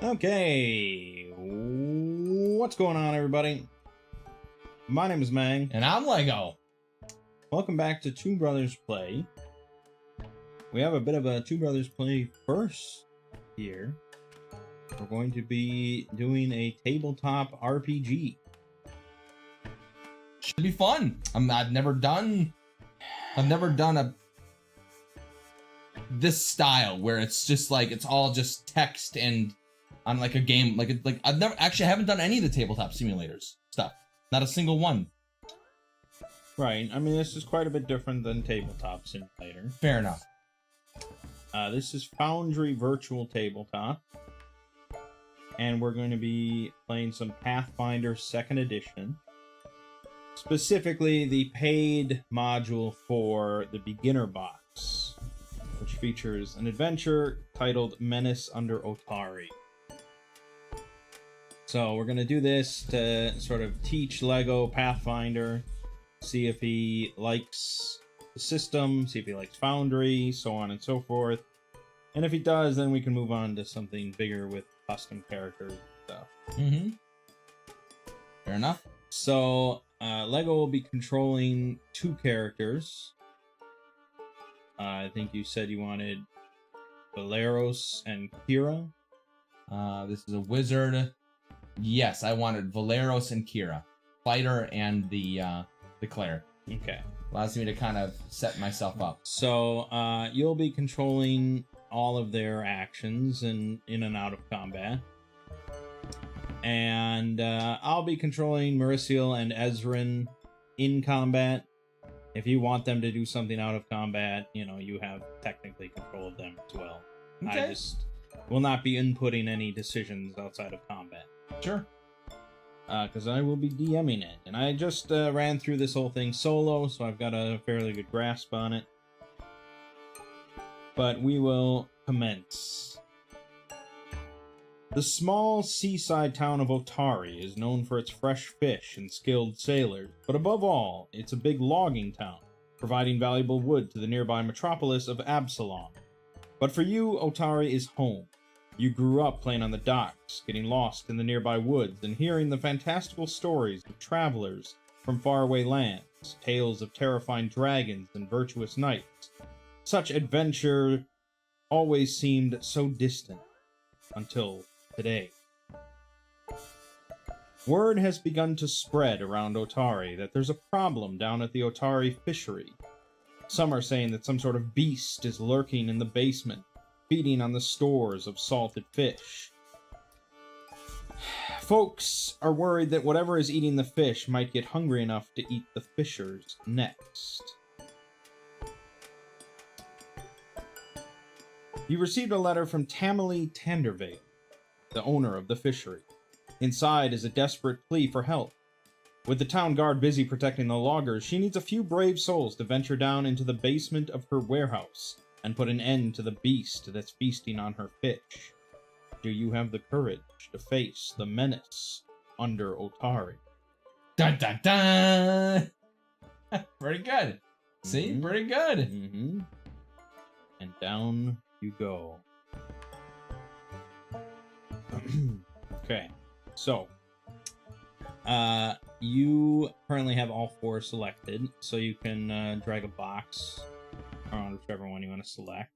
Okay, what's going on, everybody? My name is Mang. And I'm Lego. Welcome back to Two Brothers Play. We have a bit of a Two Brothers Play first here. We're going to be doing a tabletop RPG. Should be fun. I've never done a this style where it's just like it's all just text and on like a game like I've never actually haven't done any of the tabletop simulators stuff. Not a single one. Right. I mean, this is quite a bit different than Tabletop Simulator. Fair enough. This is Foundry Virtual Tabletop. And we're going to be playing some Pathfinder 2nd Edition. Specifically, the paid module for the beginner box, which features an adventure titled Menace under Otari. So we're going to do this to sort of teach Lego Pathfinder, see if he likes the system, see if he likes Foundry, so on and so forth. And if he does, then we can move on to something bigger with custom characters and stuff. Mm-hmm. Fair enough. So, Lego will be controlling two characters. I think you said you wanted Valeros and Kira. This is a wizard. Yes, I wanted Valeros and Kira. Fighter and the cleric. Okay. Allows me to kind of set myself up. So, you'll be controlling all of their actions in and out of combat. And I'll be controlling Mauriciel and Ezrin in combat. If you want them to do something out of combat, you know, you have technically control of them as well. Okay. I just will not be inputting any decisions outside of combat. Sure. Because I will be DMing it. And I just ran through this whole thing solo, so I've got a fairly good grasp on it. But we will commence. The small seaside town of Otari is known for its fresh fish and skilled sailors, but above all, it's a big logging town, providing valuable wood to the nearby metropolis of Absalom. But for you, Otari is home. You grew up playing on the docks, getting lost in the nearby woods, and hearing the fantastical stories of travelers from faraway lands, tales of terrifying dragons and virtuous knights. Such adventure always seemed so distant, until today. Word has begun to spread around Otari that there's a problem down at the Otari fishery. Some are saying that some sort of beast is lurking in the basement, feeding on the stores of salted fish. Folks are worried that whatever is eating the fish might get hungry enough to eat the fishers next. You received a letter from Tamily Tandervale, the owner of the fishery. Inside is a desperate plea for help. With the town guard busy protecting the loggers, she needs a few brave souls to venture down into the basement of her warehouse and put an end to the beast that's feasting on her fish. Do you have the courage to face the menace under Otari? Dun dun dun! Pretty good. See? Mm-hmm. Pretty good. Mm-hmm. And down you go. Okay, so you currently have all four selected, so you can drag a box around whichever one you want to select.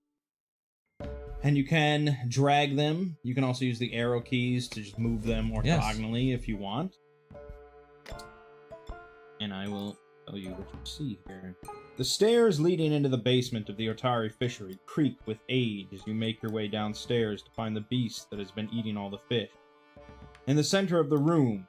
And you can drag them. You can also use the arrow keys to just move them orthogonally if you want. And I will tell you what you see here. The stairs leading into the basement of the Otari fishery creak with age as you make your way downstairs to find the beast that has been eating all the fish. In the center of the room,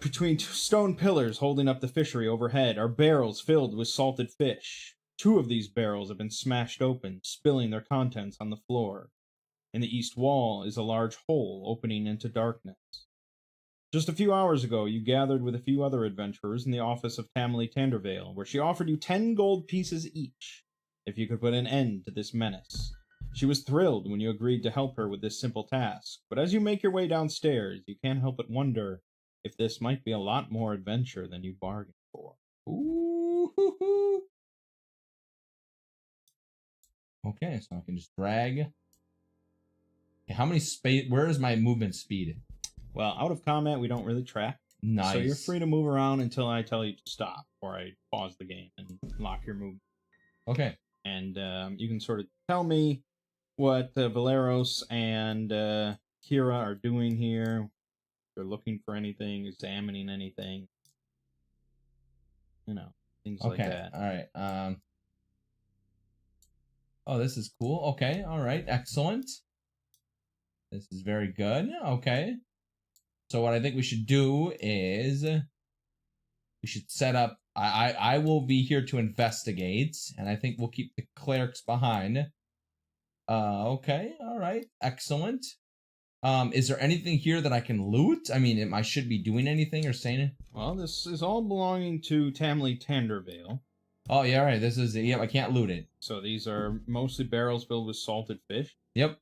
between two stone pillars holding up the fishery overhead, are barrels filled with salted fish. Two of these barrels have been smashed open, spilling their contents on the floor. In the east wall is a large hole opening into darkness. Just a few hours ago, you gathered with a few other adventurers in the office of Tamily Tandervale, where she offered you 10 gold pieces each if you could put an end to this menace. She was thrilled when you agreed to help her with this simple task, but as you make your way downstairs, you can't help but wonder if this might be a lot more adventure than you bargained for. Ooh. Okay, so I can just drag Okay, how many space? Where is my movement speed? Well, out of combat, we don't really track. Nice. So you're free to move around until I tell you to stop, or I pause the game and lock your movement. Okay. And you can sort of tell me what Valeros and Kira are doing here. If they're looking for anything, examining anything. You know, things like that. All right. Oh, this is cool. Okay. All right. Excellent. This is very good. Okay. So what I think we should do is we should set up. I will be here to investigate, and I think we'll keep the clerics behind. Okay. All right. Excellent. Is there anything here that I can loot? I mean, I should be doing anything or saying it? Well, this is all belonging to Tamley Tandervale. Oh, yeah, right. This is, yep, I can't loot it. So these are mostly barrels filled with salted fish. Yep.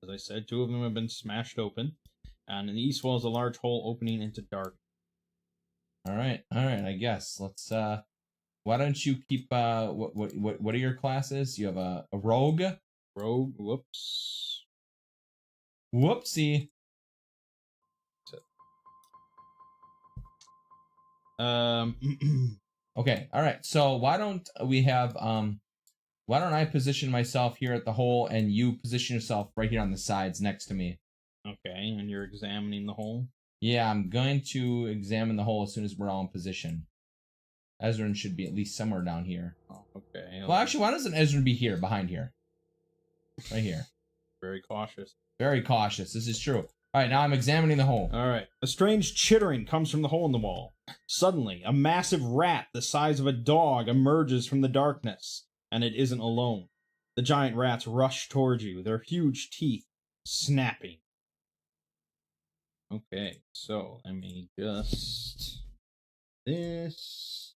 As I said, 2 of them have been smashed open. And in the east wall is a large hole opening into dark. All right, I guess. Let's, why don't you keep, what are your classes? You have a rogue? Rogue, whoops. Whoopsie. Okay, all right. So why don't we have why don't I position myself here at the hole and you position yourself right here on the sides next to me? Okay, and you're examining the hole? Yeah, I'm going to examine the hole as soon as we're all in position. Ezrin should be at least somewhere down here. Oh, okay. Well, actually, why doesn't Ezrin be here, behind here? Right here. Very cautious. Very cautious. This is true. All right, now I'm examining the hole. All right. A strange chittering comes from the hole in the wall. Suddenly, a massive rat the size of a dog emerges from the darkness, and it isn't alone. The giant rats rush towards you, their huge teeth snapping. Okay, so let me just this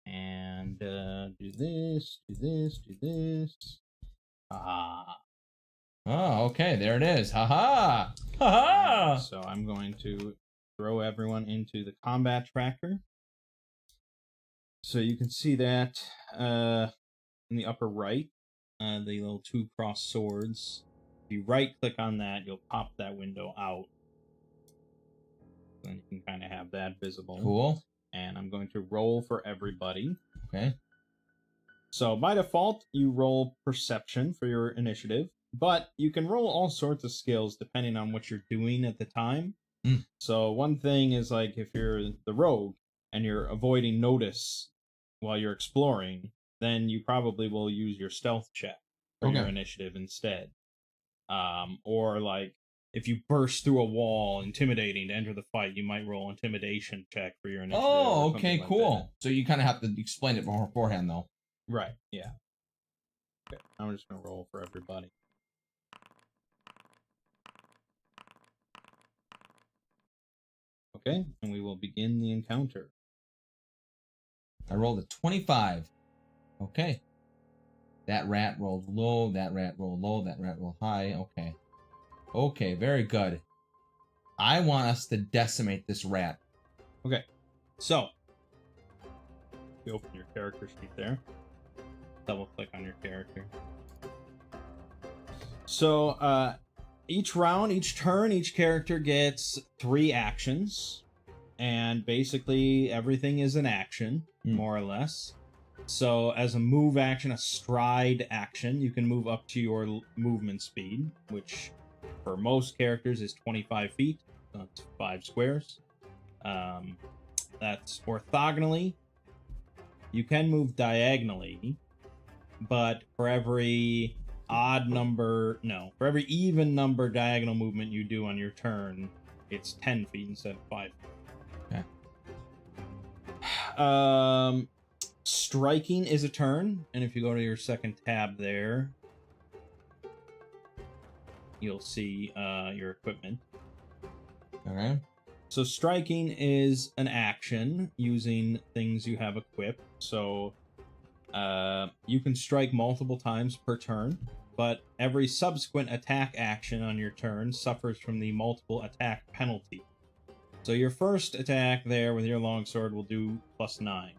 and do this, do this, do this. Ah. Oh, okay, there it is. Haha! Haha! So I'm going to throw everyone into the combat tracker. So you can see that in the upper right, the little 2 crossed swords. If you right click on that, you'll pop that window out. Then you can kind of have that visible. Cool. And I'm going to roll for everybody. Okay. So by default, you roll perception for your initiative, but you can roll all sorts of skills depending on what you're doing at the time. So one thing is like if you're the rogue and you're avoiding notice while you're exploring, then you probably will use your stealth check for your initiative instead. Or like if you burst through a wall, intimidating to enter the fight, you might roll intimidation check for your initiative. Oh, okay, like cool. that. So you kind of have to explain it beforehand, though. Right, yeah. Okay, I'm just going to roll for everybody. Okay, and we will begin the encounter. I rolled a 25. Okay. That rat rolled low, that rat rolled low, that rat rolled high. Okay. Okay, very good. I want us to decimate this rat. Okay, so you open your character sheet there. Double click on your character. So, each round, each turn, each character gets 3 actions. And basically, everything is an action, more or less. So, as a move action, a stride action, you can move up to your movement speed, which for most characters is 25 feet. So that's 5 squares. That's orthogonally. You can move diagonally, but for every for every even number diagonal movement you do on your turn, it's 10 feet instead of 5 feet. Okay. Striking is a turn, and if you go to your second tab there, you'll see your equipment. Okay. So striking is an action using things you have equipped. So you can strike multiple times per turn, but every subsequent attack action on your turn suffers from the multiple attack penalty. So your first attack there with your longsword will do +9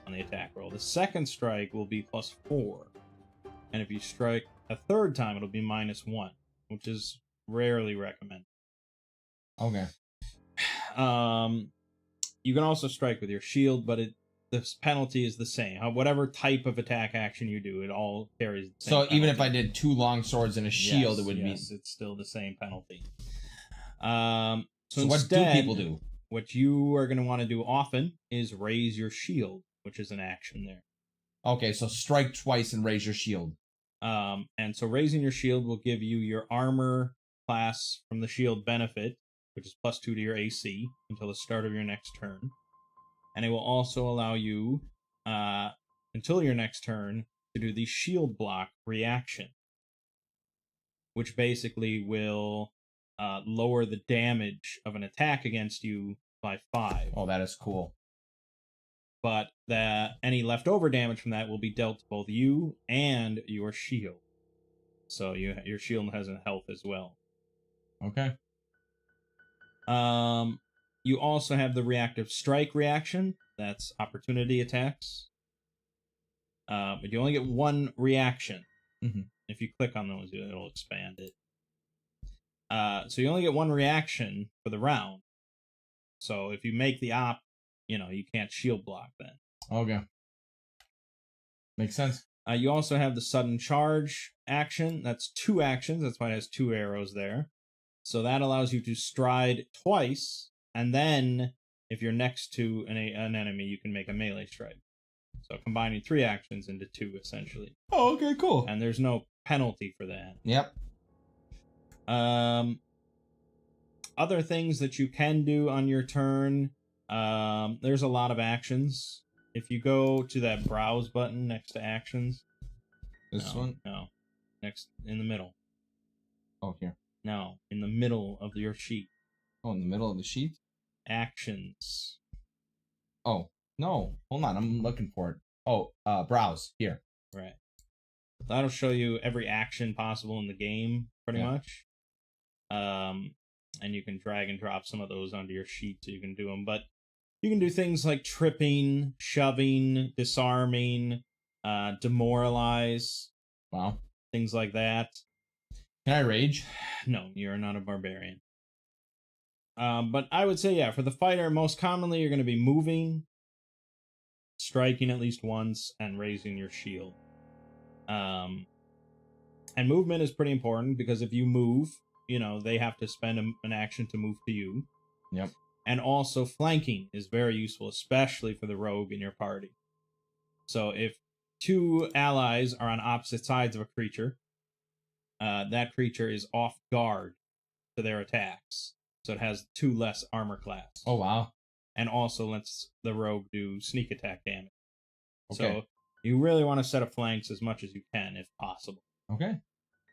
on the attack roll. The second strike will be +4. And if you strike a third time, it'll be -1, which is rarely recommended. Okay. You can also strike with your shield, but the penalty is the same. Whatever type of attack action you do, it all carries the same So penalty. even if I did 2 long swords and a shield, it would be. It's still the same penalty. So what do people do? What you are going to want to do often is raise your shield, which is an action there. Okay, so strike twice and raise your shield. And so raising your shield will give you your armor class from the shield benefit, which is +2 to your AC until the start of your next turn. And it will also allow you, until your next turn, to do the shield block reaction, which basically will lower the damage of an attack against you by 5. Oh, that is cool. But any leftover damage from that will be dealt to both you and your shield. So your shield has a health as well. Okay. You also have the reactive strike reaction. That's opportunity attacks. But you only get 1 reaction. Mm-hmm. If you click on those, it'll expand it. So you only get 1 reaction for the round. So if you make the op, you can't shield block then. Okay. Makes sense. You also have the sudden charge action. That's 2 actions. That's why it has 2 arrows there. So that allows you to stride twice, and then if you're next to an enemy, you can make a melee strike. So combining 3 actions into 2, essentially. Oh, okay, cool. And there's no penalty for that. Yep. Other things that you can do on your turn, there's a lot of actions. If you go to that browse button next to actions. This one? No. Next, in the middle. Oh, here. No, in the middle of your sheet. Oh, in the middle of the sheet? Actions. Oh, no. Hold on, I'm looking for it. Oh, browse. Here. Right. That'll show you every action possible in the game, pretty much. And you can drag and drop some of those onto your sheet so you can do them. But you can do things like tripping, shoving, disarming, demoralize. Wow. Things like that. Can I rage? No, you're not a barbarian. But I would say, for the fighter, most commonly you're going to be moving, striking at least once, and raising your shield. And movement is pretty important because if you move, they have to spend an action to move to you. Yep. And also flanking is very useful, especially for the rogue in your party. So if 2 allies are on opposite sides of a creature, that creature is off guard to their attacks. So it has 2 less armor class. Oh, wow. And also lets the rogue do sneak attack damage. Okay. So you really want to set up flanks as much as you can, if possible. Okay.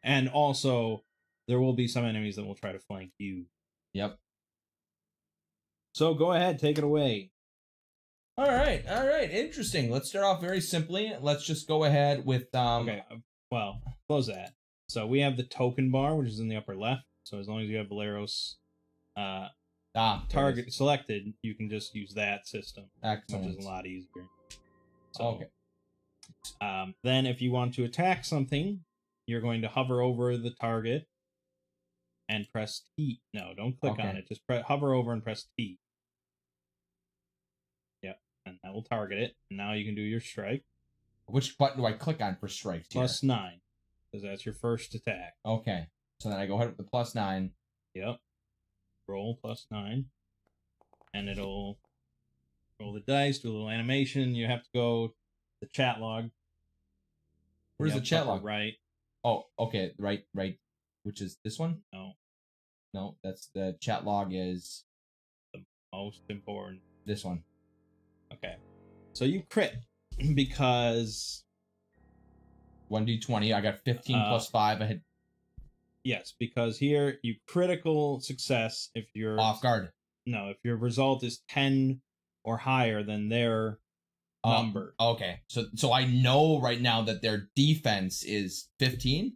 And also, there will be some enemies that will try to flank you. Yep. So go ahead, take it away. All right. Interesting. Let's start off very simply. Let's just go ahead with Okay. Well, close that. So we have the token bar, which is in the upper left. So as long as you have Valeros target selected, you can just use that system, Excellent. which is a lot easier. So, okay. Then if you want to attack something, you're going to hover over the target and press T. No, don't click on it. Just hover over and press T. Yep, and that will target it. And now you can do your strike. Which button do I click on for strikes here? +9, because that's your first attack. Okay, so then I go ahead with the +9. Yep. Roll +9. And it'll roll the dice, do a little animation. You have to go to the chat log. Where's the chat log? Right. Oh, okay, right. Which is this one? No, that's the chat log is the most important. This one. Okay. So you crit because 1d20. I got 15 +5. I had. Yes, because here you critical success if you're Off guard. No, if your result is 10 or higher than their number. Okay, so I know right now that their defense is 15.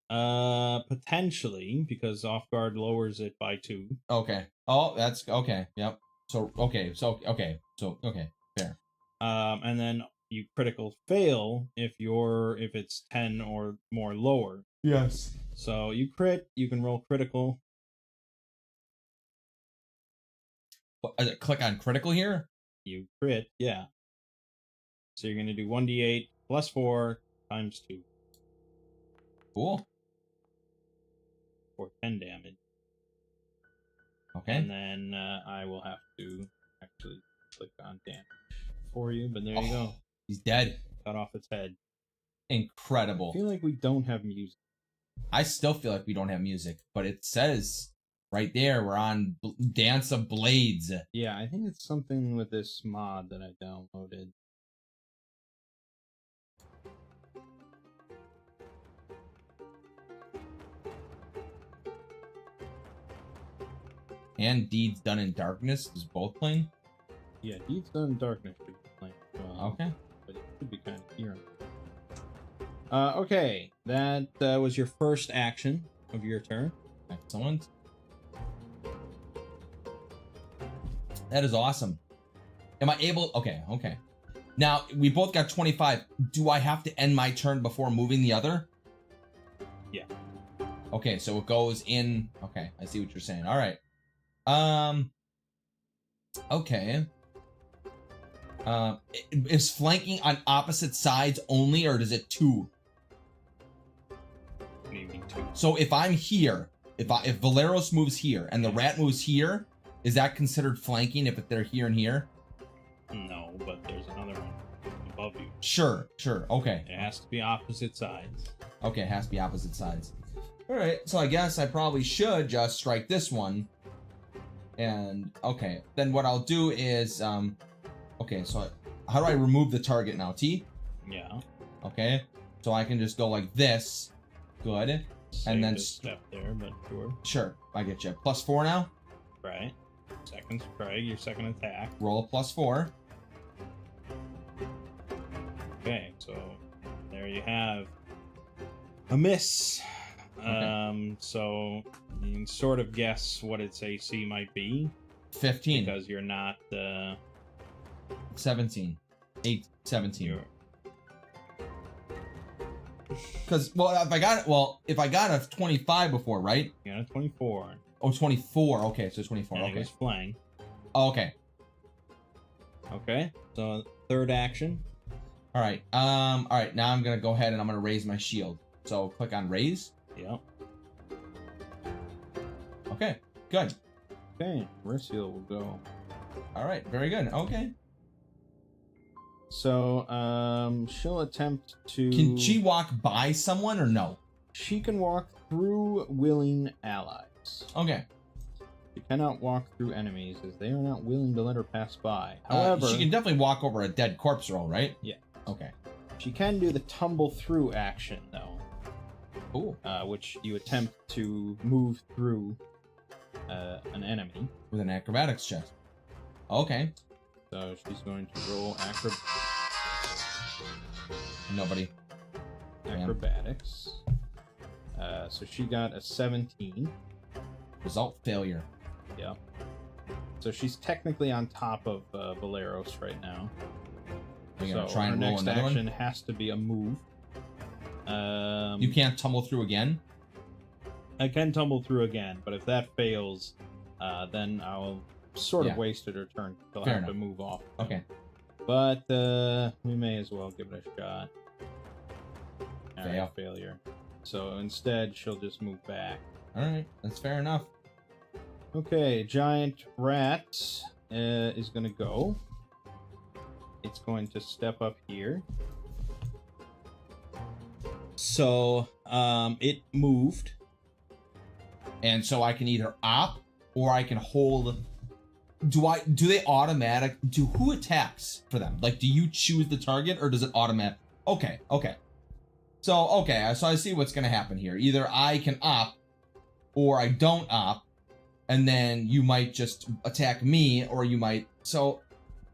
Potentially, because off guard lowers it by 2. Okay. Oh, that's okay. Yep. So fair. And then you critical fail if it's 10 or more lower. Yes. So you crit, you can roll critical. Click on critical here. You crit, yeah. So you're gonna do 1d8 plus 4 times 2 Cool. for 10 damage. Okay. And then I will have to actually click on damage for you, but there you go. He's dead. Cut off its head. Incredible. I feel like we don't have music. I still feel like we don't have music, but it says right there we're on Dance of Blades. Yeah, I think it's something with this mod that I downloaded. And Deeds Done in Darkness is both playing. Yeah, Deeds Done in Darkness should be playing as well. Okay. But it should be kind of here. Okay, that was your first action of your turn. Excellent. That is awesome. Am I able? Okay. Now, we both got 25. Do I have to end my turn before moving the other? Yeah. Okay, so it goes in. Okay, I see what you're saying. All right. Okay. Is flanking on opposite sides only, or does it two? What do you mean two? So if I'm here, if Valeros moves here and the rat moves here, is that considered flanking if they're here and here? No, but there's another one above you. Sure. Okay. It has to be opposite sides. Okay, it has to be opposite sides. All right, so I guess I probably should just strike this one. And, okay, then what I'll do is, okay, so how do I remove the target now? T? Yeah. Okay, so I can just go like this. Good. And then just step there, but sure. Sure, I get you. +4 now? Right. Second strike, your second attack. Roll a +4. Okay, so there you have a miss. Okay. So you can sort of guess what its AC might be 15. because you're not 17. 17. you're Because, well, if I got a 25 before, right? you got a 24. Oh, 24. Okay, so 24. And it Okay. was flying. Oh, okay. Okay, so third action. All right. All right. Now I'm gonna go ahead and I'm gonna raise my shield. So click on raise. Yep. Okay. Good. Okay, Mercial will go. All right. Very good. Okay. So, she'll attempt to... Can she walk by someone or no? She can walk through willing allies. Okay. She cannot walk through enemies, as they are not willing to let her pass by. However... she can definitely walk over a dead corpse roll, right? Yeah. Okay. She can do the tumble through action, though. Cool. Which you attempt to move through an enemy. With an acrobatics check. Okay. So she's going to roll Nobody. acrobatics. So she got a 17. Result failure. Yeah. So she's technically on top of Valeros right now. Are you gonna So try her and roll next another action one? has to be a move. You can't tumble through again? I can tumble through again, but if that fails, then I'll sort of wasted her turn. She'll Fair have enough. to move off. Okay. But we may as well give it a shot. Fail. Failure. So instead, she'll just move back. Alright, that's fair enough. Okay, giant rat is going to go. It's going to step up here. So, it moved. And so I can either op or I can hold. Do they automatic? Who attacks for them? Like, do you choose the target or does it automatic? Okay. So I see what's gonna happen here. Either I can op or I don't op, and then you might just attack me, or you might. So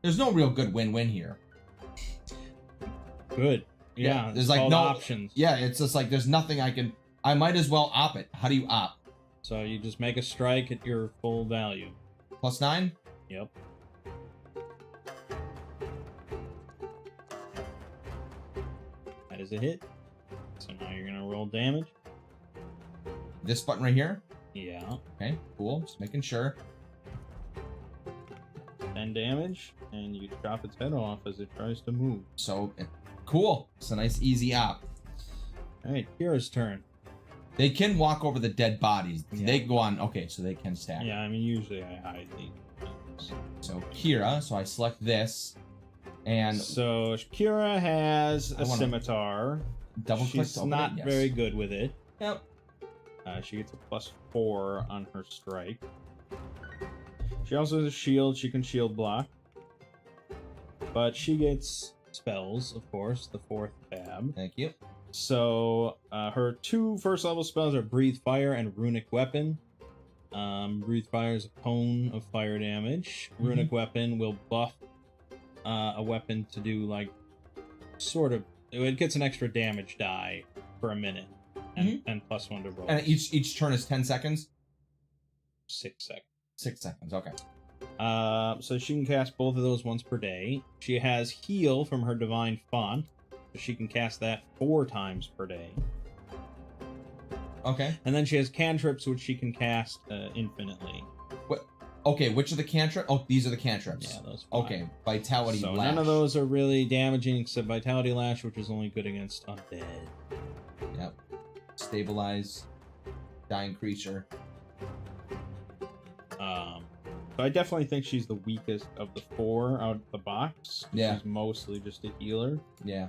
there's no real good win-win here. Good. Yeah, there's like no options. Yeah, it's just like there's nothing I can. I might as well op it. How do you op? So you just make a strike at your full value. +9? Yep. is a hit. So now you're gonna roll damage. This button right here? Yeah. Okay, cool. Just making sure. 10 damage, and you chop its head off as it tries to move. So, cool. It's a nice, easy op. Alright, Kira's turn. They can walk over the dead bodies. Yeah. They go on. Okay, so they can stack. Yeah, I mean, usually I hide these. So, Kira. So, I select this. And So, Kira has a scimitar. double click. She's not very good with it. Yep. She gets a +4 on her strike. She also has a shield. She can shield block. But she gets spells, of course, the 4th tab. Thank you. So, her 2 first level spells are Breathe Fire and Runic Weapon. Breathe Fire is a cone of fire damage. Runic Weapon will buff a weapon to do, like, sort of... It gets an extra damage die for a minute. And +1 to roll. And each turn is 10 seconds? 6 seconds. 6 seconds, okay. So she can cast both of those once per day. She has Heal from her Divine Font. So she can cast that 4 times per day. Okay. And then she has cantrips, which she can cast infinitely. What? Okay, which are the cantrips? Oh, these are the cantrips. Yeah, those 5. Okay, Vitality So Lash. none of those are really damaging except Vitality Lash, which is only good against undead. Yep. Stabilize. Dying creature. So I definitely think she's the weakest of the 4 out of the box. Yeah. She's mostly just a healer. Yeah.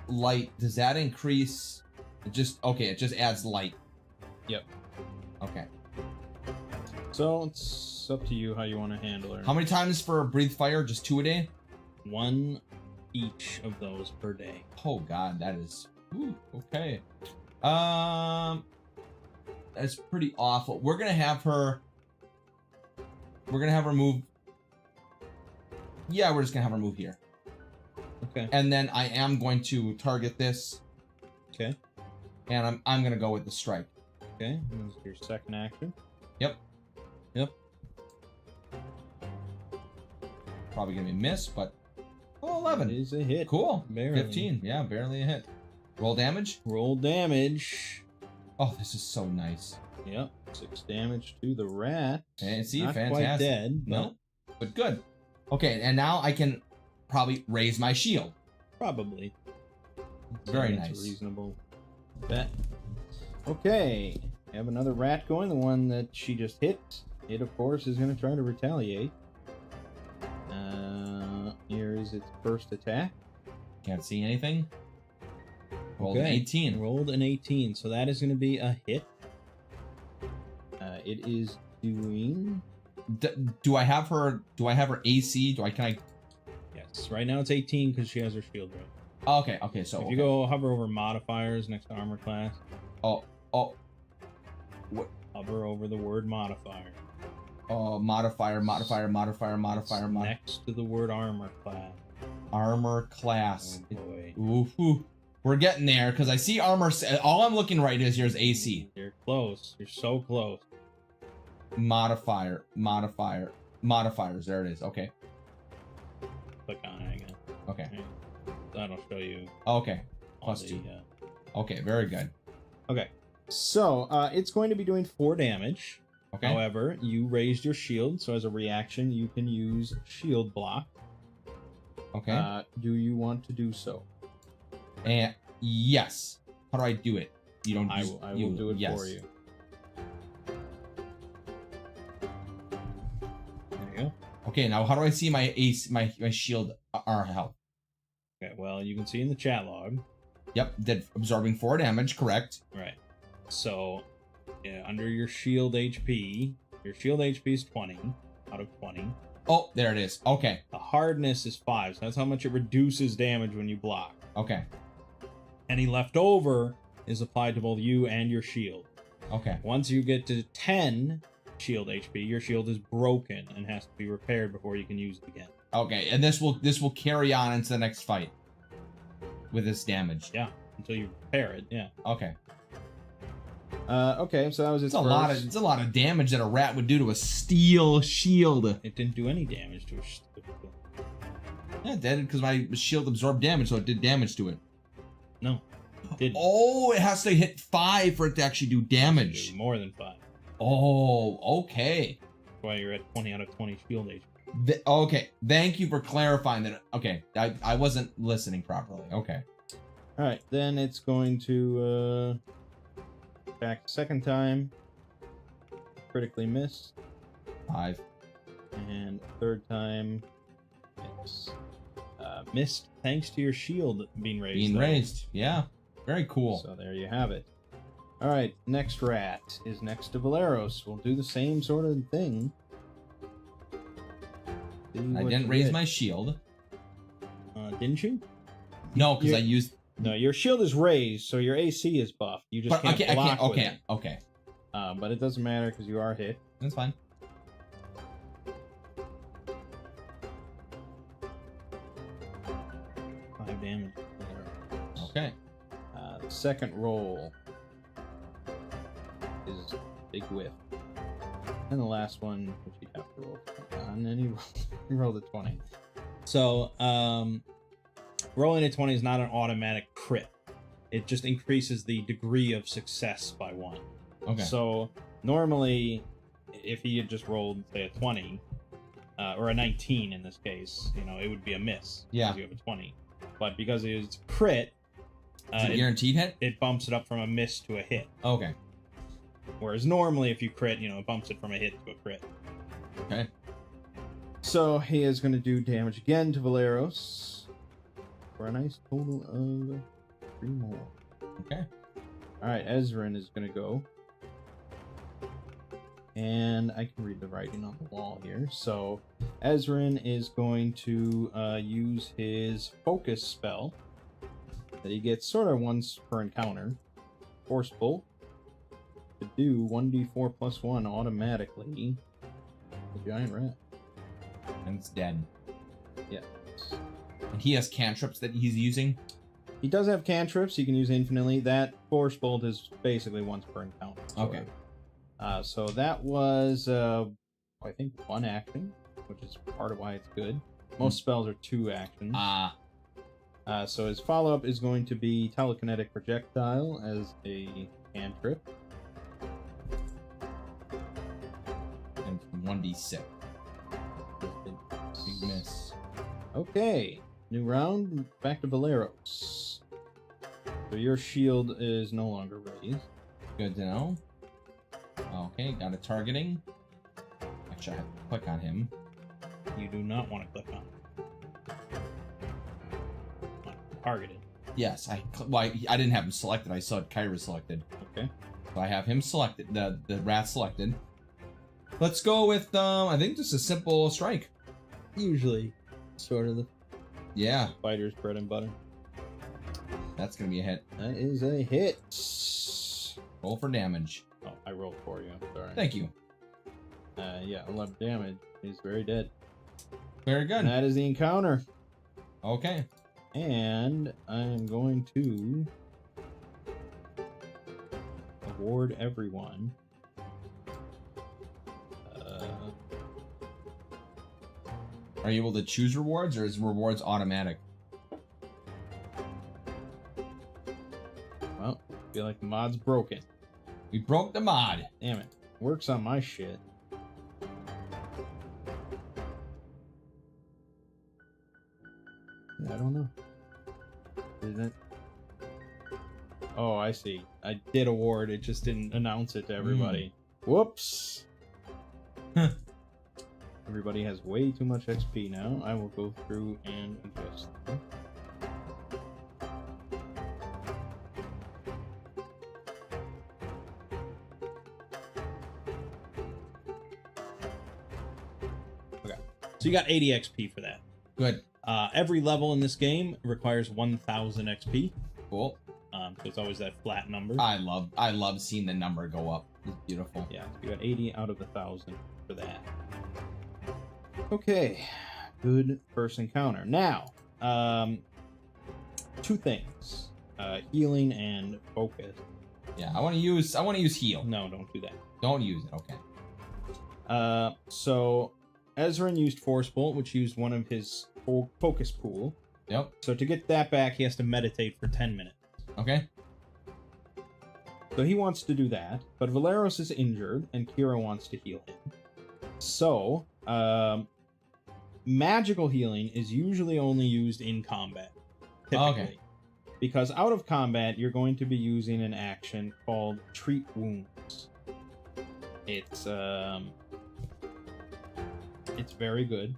Light. Does that increase? It just adds light. Yep. Okay. So it's up to you how you want to handle her. How many times for Breathe Fire? Just 2 a day? 1 each of those per day. Oh god, that is okay. That's pretty awful. We're gonna have her move. Yeah, we're just gonna have her move here. Okay. And then I am going to target this. Okay. And I'm gonna go with the strike. Okay. This is your second action. Yep. Yep. Probably gonna be a miss, but 11 is a hit. Cool. Barely. 15. Yeah, barely a hit. Roll damage. Roll damage. Oh, this is so nice. Yep. 6 damage to the rat. And see, Not fantastic. quite dead. No, but good. Okay, and now I can probably raise my shield. Probably. Very That's nice. A reasonable bet. Okay. We have another rat going. The one that she just hit. It, of course, is going to try to retaliate. Here is its first attack. Can't see anything. Rolled an Okay. 18. Rolled an 18, so that is going to be a hit. It is doing... Do I have her AC? Can I? Yes, right now it's 18 because she has her shield right. Okay, so If you go hover over modifiers next to armor class, what? hover over the word modifier. Modifier. Next to the word armor class. Armor class. Oh boy. Ooh. We're getting there because I see armor. All I'm looking right here is AC. You're close. You're so close. Modifiers. There it is. Okay. Click on it again. Okay. That'll show you. Okay. all +2. Okay. Very good. Okay. So it's going to be doing 4 damage. Okay. However, you raised your shield, so as a reaction, you can use shield block. Okay. Do you want to do so? And yes. How do I do it? You don't. I will do it yes. for you. There you go. Okay. Now, how do I see my ace, my shield, our health? Okay. Well, you can see in the chat log. Yep. Did absorbing 4 damage. Correct. Right. So, yeah, under your shield HP is 20 out of 20. Oh, there it is. Okay. The hardness is 5, so that's how much it reduces damage when you block. Okay. Any left over is applied to both you and your shield. Okay. Once you get to 10 shield HP, your shield is broken and has to be repaired before you can use it again. Okay. And this will carry on into the next fight with this damage. Yeah, until you repair it. Yeah. Okay. Okay, so that was its It's first. it's a lot of damage that a rat would do to a steel shield. It didn't do any damage to a Yeah, it did because my shield absorbed damage, so it did damage to it. No, it didn't. Oh, it has to hit 5 for it to actually do damage. Do more than 5. Oh, okay. That's why you're at 20 out of 20 shield age. Okay, thank you for clarifying that. Okay, I wasn't listening properly. Okay. All right, then it's going to attack second time. Critically miss. 5. And third time, it's missed thanks to your shield being raised. Yeah. Very cool. So there you have it. All right, next rat is next to Valeros. We'll do the same sort of thing. I didn't raise my shield. Didn't you? No, because I used. No, your shield is raised, so your AC is buffed. You just can't block with it. Okay. But it doesn't matter because you are hit. That's fine. 5 damage. Okay. The second roll is big whiff. And the last one, which you have to roll. And then you roll the 20. So, rolling a 20 is not an automatic crit. It just increases the degree of success by 1. Okay. So, normally, if he had just rolled, say, a 20, or a 19 in this case, you know, it would be a miss. Yeah. Because you have a 20. But because it's crit, Is it guaranteed hit? it bumps it up from a miss to a hit. Okay. Whereas normally, if you crit, you know, it bumps it from a hit to a crit. Okay. So he is going to do damage again to Valeros for a nice total of 3 more. Okay. All right, Ezrin is going to go. And I can read the writing on the wall here. So Ezrin is going to use his focus spell that he gets sort of once per encounter. Forceful. To do 1d4 plus 1 automatically. The giant rat. And it's dead. Yeah. And he has cantrips that he's using. He does have cantrips he can use infinitely. That Force Bolt is basically once per encounter. Okay. So that was, I think, 1 action, which is part of why it's good. Most spells are 2 actions. So his follow-up is going to be Telekinetic Projectile as a cantrip. And 1d6. Big miss. Okay. New round. Back to Valeros. So your shield is no longer raised. Good to know. Okay, got a targeting. Actually, I have to click on him. You do not want to click on it. Targeted. Yes, I didn't have him selected. I saw Kyra selected. Okay. So I have him selected. The rat selected. Let's go with I think just a simple strike. Usually, sort of the fighter's bread and butter. That's gonna be a hit. That is a hit. Roll for damage. Oh, I rolled for you. I'm sorry. Thank you. Yeah, 11 damage. He's very dead. Very good. And that is the encounter. Okay. And I'm going to award everyone Are you able to choose rewards, or is rewards automatic? well, I feel like the mod's broken. We broke the mod. Damn it. Works on my shit. I don't know. Isn't it? Oh, I see. I did award, it just didn't announce it to everybody. Whoops! Everybody has way too much XP now. I will go through and adjust them. Okay. So you got 80 XP for that. Good. Every level in this game requires 1,000 XP. Cool. So it's always that flat number. I love seeing the number go up. It's beautiful. Yeah, so you got 80 out of 1,000 for that. Okay, good first encounter. Now, 2 things: healing and focus. Yeah, I want to use heal. No, don't do that. Don't use it. Okay. So Ezrin used Force Bolt, which used one of his focus pool. Yep. So to get that back, he has to meditate for 10 minutes. Okay. So he wants to do that, but Valeros is injured, and Kira wants to heal him. So, magical healing is usually only used in combat, typically. Okay. Because out of combat, you're going to be using an action called Treat Wounds. It's very good.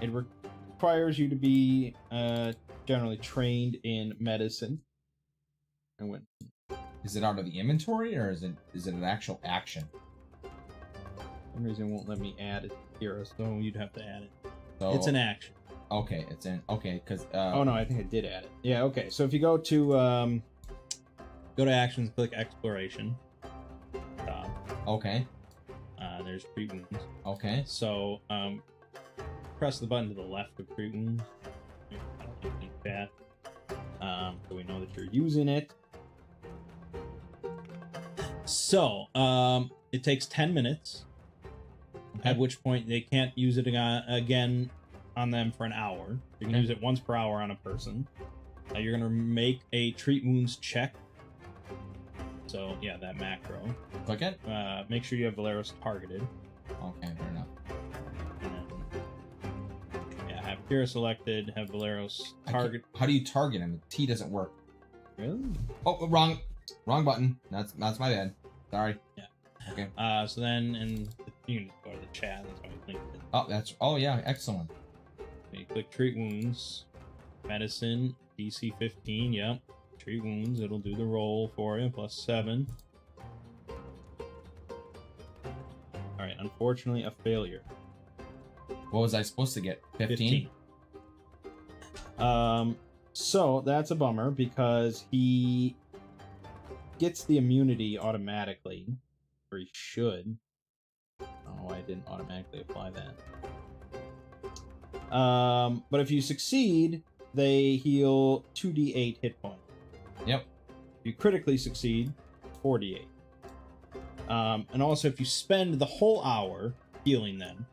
It requires you to be generally trained in medicine. And when Is it out of the inventory, or is it an actual action? for some reason it won't let me add it here, so you'd have to add it. So It's an action. Okay, it's in. Okay, because Oh no, I think I did add it. Yeah, okay. So if you go to actions, click exploration. Okay. There's treat wounds. Okay. So press the button to the left of treat wounds. I don't think that. So we know that you're using it. So it takes 10 minutes. At which point they can't use it again on them for an hour. You can use it once per hour on a person. You're gonna make a treat wounds check. So yeah, that macro. Click it. Make sure you have Valeros targeted. Okay, fair enough. And then, yeah, have Kira selected. Have Valeros target. How do you target him? T doesn't work. Really? Oh, wrong button. That's my bad. Sorry. Yeah. Okay. So then, and you can just go to the chat. That's why I linked it. Oh yeah, excellent. So you click treat wounds, medicine, DC 15. Yep. Treat wounds. It'll do the roll for you. +7. All right. Unfortunately, a failure. What was I supposed to get? 15? So that's a bummer because he gets the immunity automatically, or he should. Oh, I didn't automatically apply that. But if you succeed, they heal 2d8 hit points. Yep. If you critically succeed, 4d8. And also, if you spend the whole hour healing them,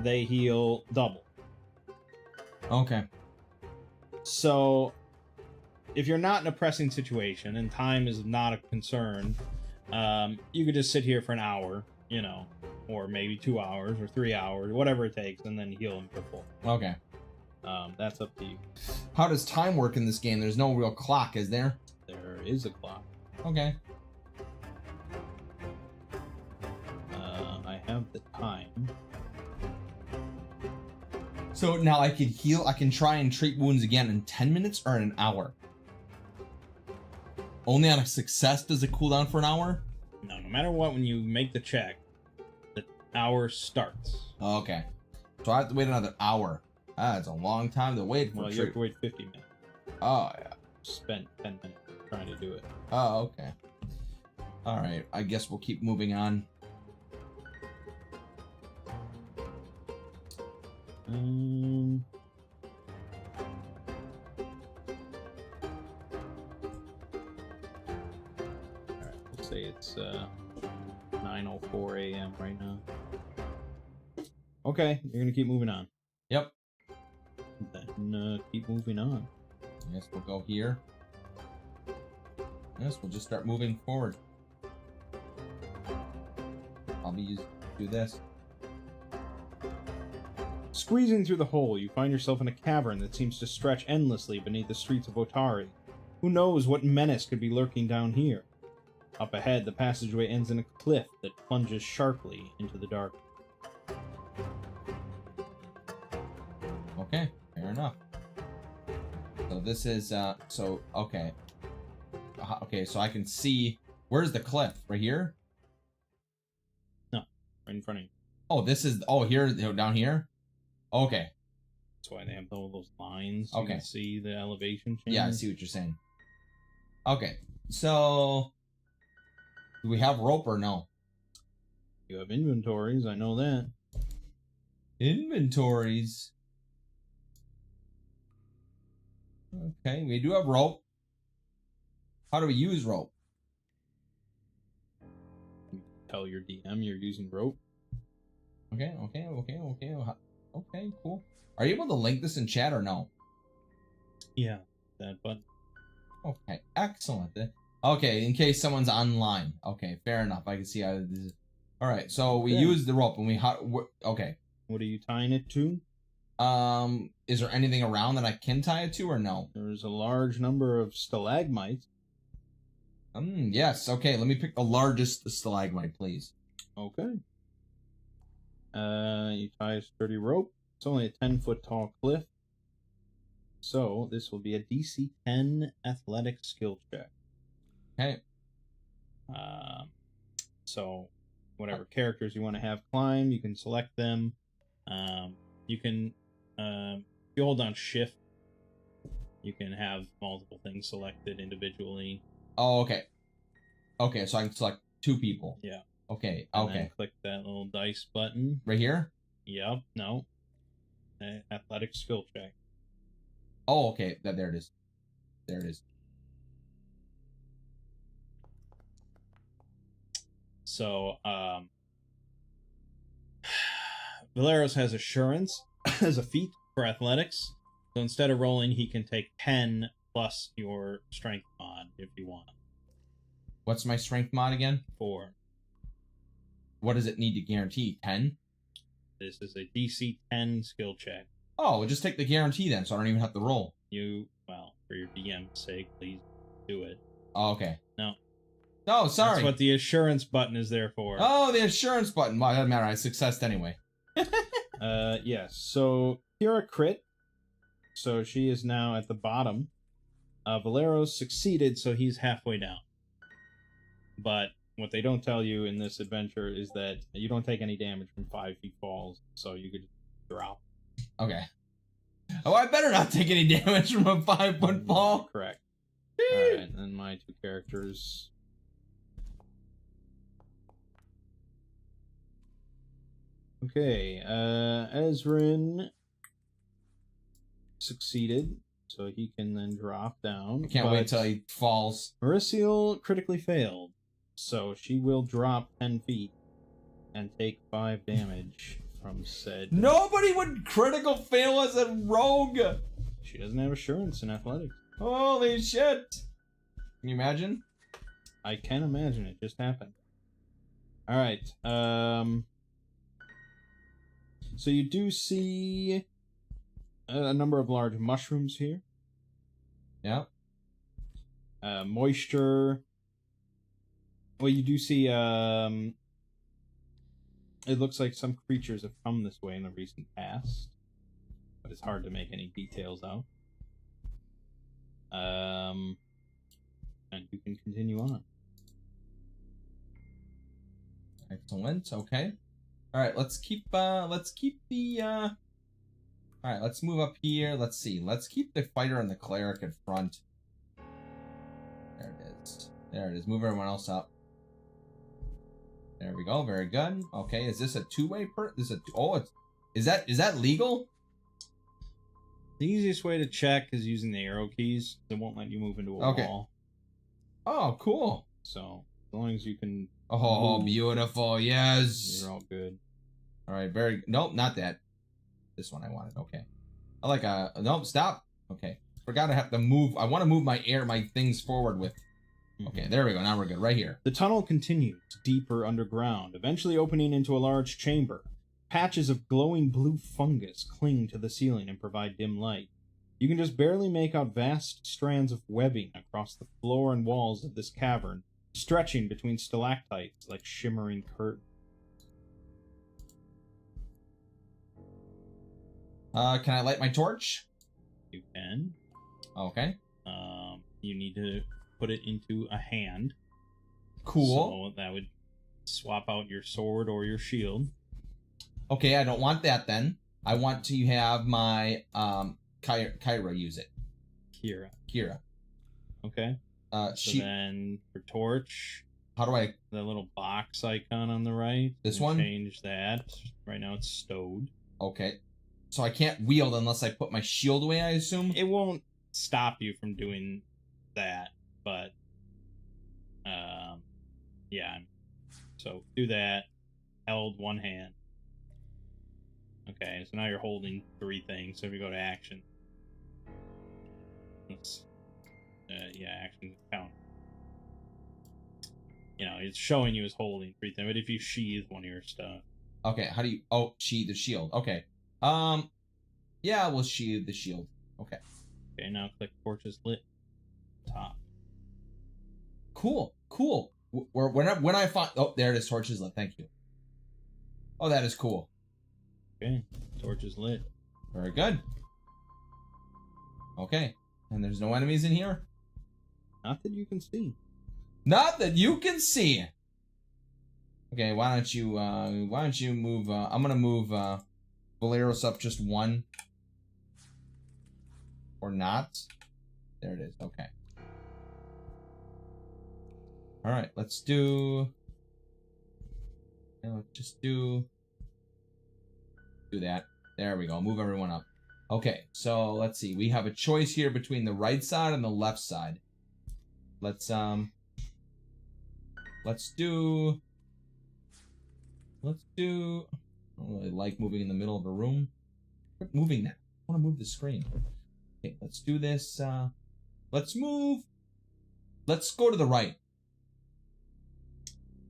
they heal double. Okay. So, if you're not in a pressing situation and time is not a concern, you could just sit here for an hour, you know, or maybe 2 hours or 3 hours, whatever it takes, and then heal them for full. Okay. That's up to you. How does time work in this game? There's no real clock, is there? There is a clock. Okay. I have the time. So now I can heal. I can try and treat wounds again in 10 minutes or in an hour. Only on a success does it cool down for an hour? No matter what, when you make the check, the hour starts. Okay. So I have to wait another hour. That's a long time to wait for Well, you have to wait 50 minutes. Oh, yeah. Spent 10 minutes trying to do it. Oh, okay. Alright, I guess we'll keep moving on. Alright, we'll say it's 9:04 a.m. right now. Okay, you're gonna keep moving on. Yep. Then keep moving on. I guess we'll go here. Yes, we'll just start moving forward. I'll do this. Squeezing through the hole, you find yourself in a cavern that seems to stretch endlessly beneath the streets of Otari. Who knows what menace could be lurking down here? Up ahead, the passageway ends in a cliff that plunges sharply into the dark. Okay, fair enough. So this is, okay. Okay, so I can see, where's the cliff? Right here? No, right in front of you. Oh, this is, here, down here? Okay. That's why they have all those lines. Okay. You can see the elevation change. Yeah, I see what you're saying. Okay, so do we have rope or no? You have inventories, I know that. Inventories. Okay, we do have rope. How do we use rope? Tell your DM you're using rope. Okay. Okay, cool. Are you able to link this in chat or no? Yeah, that button. Okay, excellent. Okay, in case someone's online. Okay, fair enough. I can see how this is. All right, so we use the rope and we okay. What are you tying it to? Is there anything around that I can tie it to or no? There's a large number of stalagmites. Yes. Okay, let me pick the largest stalagmite, please. Okay. You tie a sturdy rope. It's only a 10-foot tall cliff. So this will be a DC 10 athletic skill check. Okay. So whatever characters you want to have climb, you can select them. You can, if you hold down shift, you can have multiple things selected individually. Oh, okay. Okay, so I can select 2 people. Yeah. Okay, And okay. then click that little dice button. Right here? Yep, no. Athletic skill check. Oh, okay. There it is. There it is. So, Valeros has assurance as a feat for athletics. So instead of rolling, he can take 10 plus your strength mod if you want. What's my strength mod again? 4. What does it need to guarantee? 10? This is a DC 10 skill check. Oh, we'll just take the guarantee then, so I don't even have to roll. Well, for your DM's sake, please do it. Oh, okay. No. No, sorry. That's what the assurance button is there for. Oh, the assurance button. Well, it doesn't matter. I successed anyway. Yes. So, Kira crit. So she is now at the bottom. Valero's succeeded, so he's halfway down. But what they don't tell you in this adventure is that you don't take any damage from 5 feet falls, so you could drop. Okay. Oh, I better not take any damage from a 5-foot fall. Correct. Alright, and my 2 characters. Okay, Ezrin succeeded, so he can then drop down. I can't wait till he falls. Mauricio critically failed, so she will drop 10 feet and take 5 damage from said. Nobody would critical fail as a rogue. She doesn't have assurance in athletics. Holy shit. Can you imagine? I can imagine, it just happened. Alright, so you do see a number of large mushrooms here. Yeah. Moisture. Well, you do see, it looks like some creatures have come this way in the recent past, but it's hard to make any details out. And you can continue on. Excellent. Okay. All right. Let's keep the. All right. Let's move up here. Let's see. Let's keep the fighter and the cleric in front. There it is. There it is. Move everyone else up. There we go. Very good. Okay. Is this a 2-way This is a. Oh, is that legal? The easiest way to check is using the arrow keys. They won't let you move into a wall. Oh, cool. So as long as you can. Oh, beautiful. Yes. You're all good. All right. Very. Nope, not that. This one I wanted. Okay. I like a. Nope. Stop. Okay. Forgot I have to move. I want to move my things forward with. Okay. There we go. Now we're good. Right here. The tunnel continues deeper underground, eventually opening into a large chamber. Patches of glowing blue fungus cling to the ceiling and provide dim light. You can just barely make out vast strands of webbing across the floor and walls of this cavern, stretching between stalactites like shimmering curtains. Can I light my torch? You can. Okay. You need to put it into a hand. Cool. So that would swap out your sword or your shield. Okay, I don't want that then. I want to have my Kyra use it. Kira. Okay. So then for torch, how do I? The little box icon on the right. This one? Change that. Right now it's stowed. Okay. So I can't wield unless I put my shield away, I assume? It won't stop you from doing that, but yeah. So do that. Held one hand. Okay, so now you're holding 3 things. So if you go to action, yeah, action count. You know, it's showing you as holding 3 things. But if you sheathe one of your stuff, Okay, how do you? Oh, sheathe the shield. Okay. Yeah, we'll sheathe the shield. Okay. okay, now click torches lit top. Cool. Cool. When I find, oh, there it is. Torches lit. Thank you. Oh, that is cool. Okay, torches lit. Very good. Okay, and there's no enemies in here. Not that you can see. Not that you can see. Okay, why don't you move? I'm gonna move Valeros up just 1. Or not. There it is. Okay. All right, let's do. Let's just do that. There we go. Move everyone up. Okay, so let's see. We have a choice here between the right side and the left side. Let's do. I don't really like moving in the middle of a room. Quit moving that. I want to move the screen. Okay, let's do this. Let's move. Let's go to the right.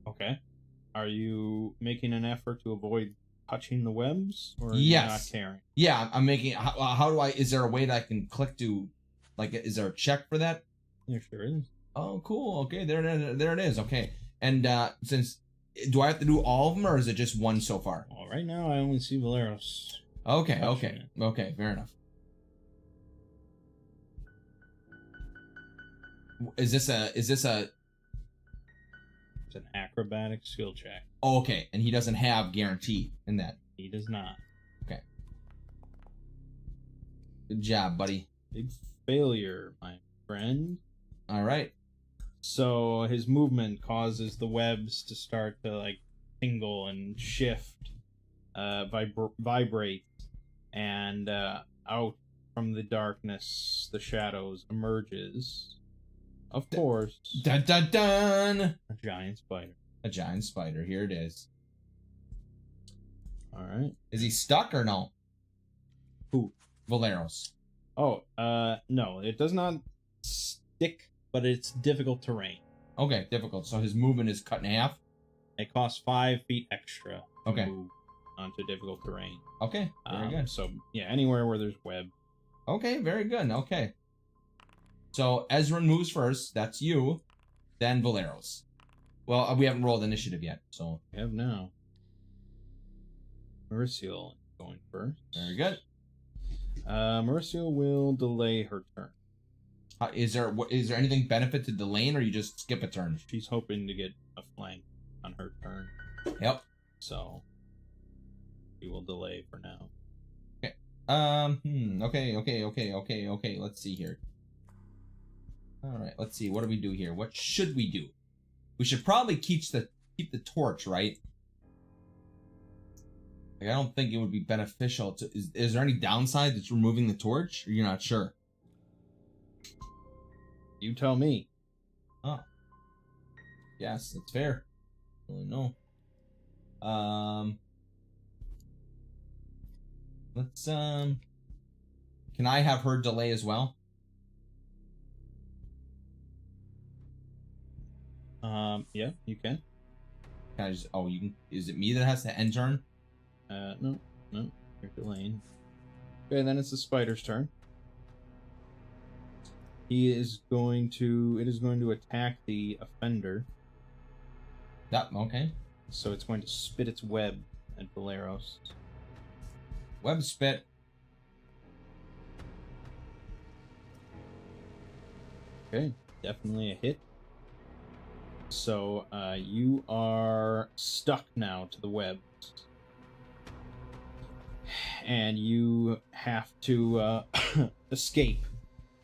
Okay. Are you making an effort to avoid touching the webs, or are Yes. you not caring? Yeah, I'm making. How do I? Is there a way that I can click to? Like, is there a check for that? There sure is. Oh, cool. Okay, there it is. Okay, and since do I have to do all of them, or is it just 1 so far? Well, right now I only see Valeros. Okay, Touching okay, it. okay. Fair enough. Is this a? It's an acrobatic skill check. Oh, okay, and he doesn't have guarantee in that. He does not. Okay. Good job, buddy. Big failure, my friend. All right. So his movement causes the webs to start to like tingle and shift, vibrate, and out from the darkness, the shadows emerges. Of course, Dun dun dun! a giant spider. A giant spider. Here it is. All right. Is he stuck or no? Who? Valeros. Oh, no, it does not stick, but it's difficult terrain. Okay, difficult. So his movement is cut in half. It costs 5 feet extra to Okay. move onto difficult terrain. Okay, very good. So yeah, anywhere where there's web. Okay, very good. Okay. So Ezrin moves first. That's you. Then Valeros. Well, we haven't rolled initiative yet, so. We have now Mercial going first. Very good. Mercial will delay her turn. Is there anything benefit to delaying, or you just skip a turn? She's hoping to get a flank on her turn. Yep. So she will delay for now. Okay. Okay. Let's see here. All right. Let's see. What do we do here? What should we do? We should probably keep the torch, right? Like, I don't think it would be beneficial to. Is there any downside to removing the torch? Or you're not sure? You tell me. Oh. Yes, that's fair. I don't really know. Let's can I have her delay as well? Yeah, you can. Can I just? Oh, you can. Is it me that has to end turn? No, you're delaying. Okay, then it's the spider's turn. It is going to attack the offender. Yep. Okay. So it's going to spit its web at Valeros. Web spit. Okay, definitely a hit. So you are stuck now to the webs. And you have to escape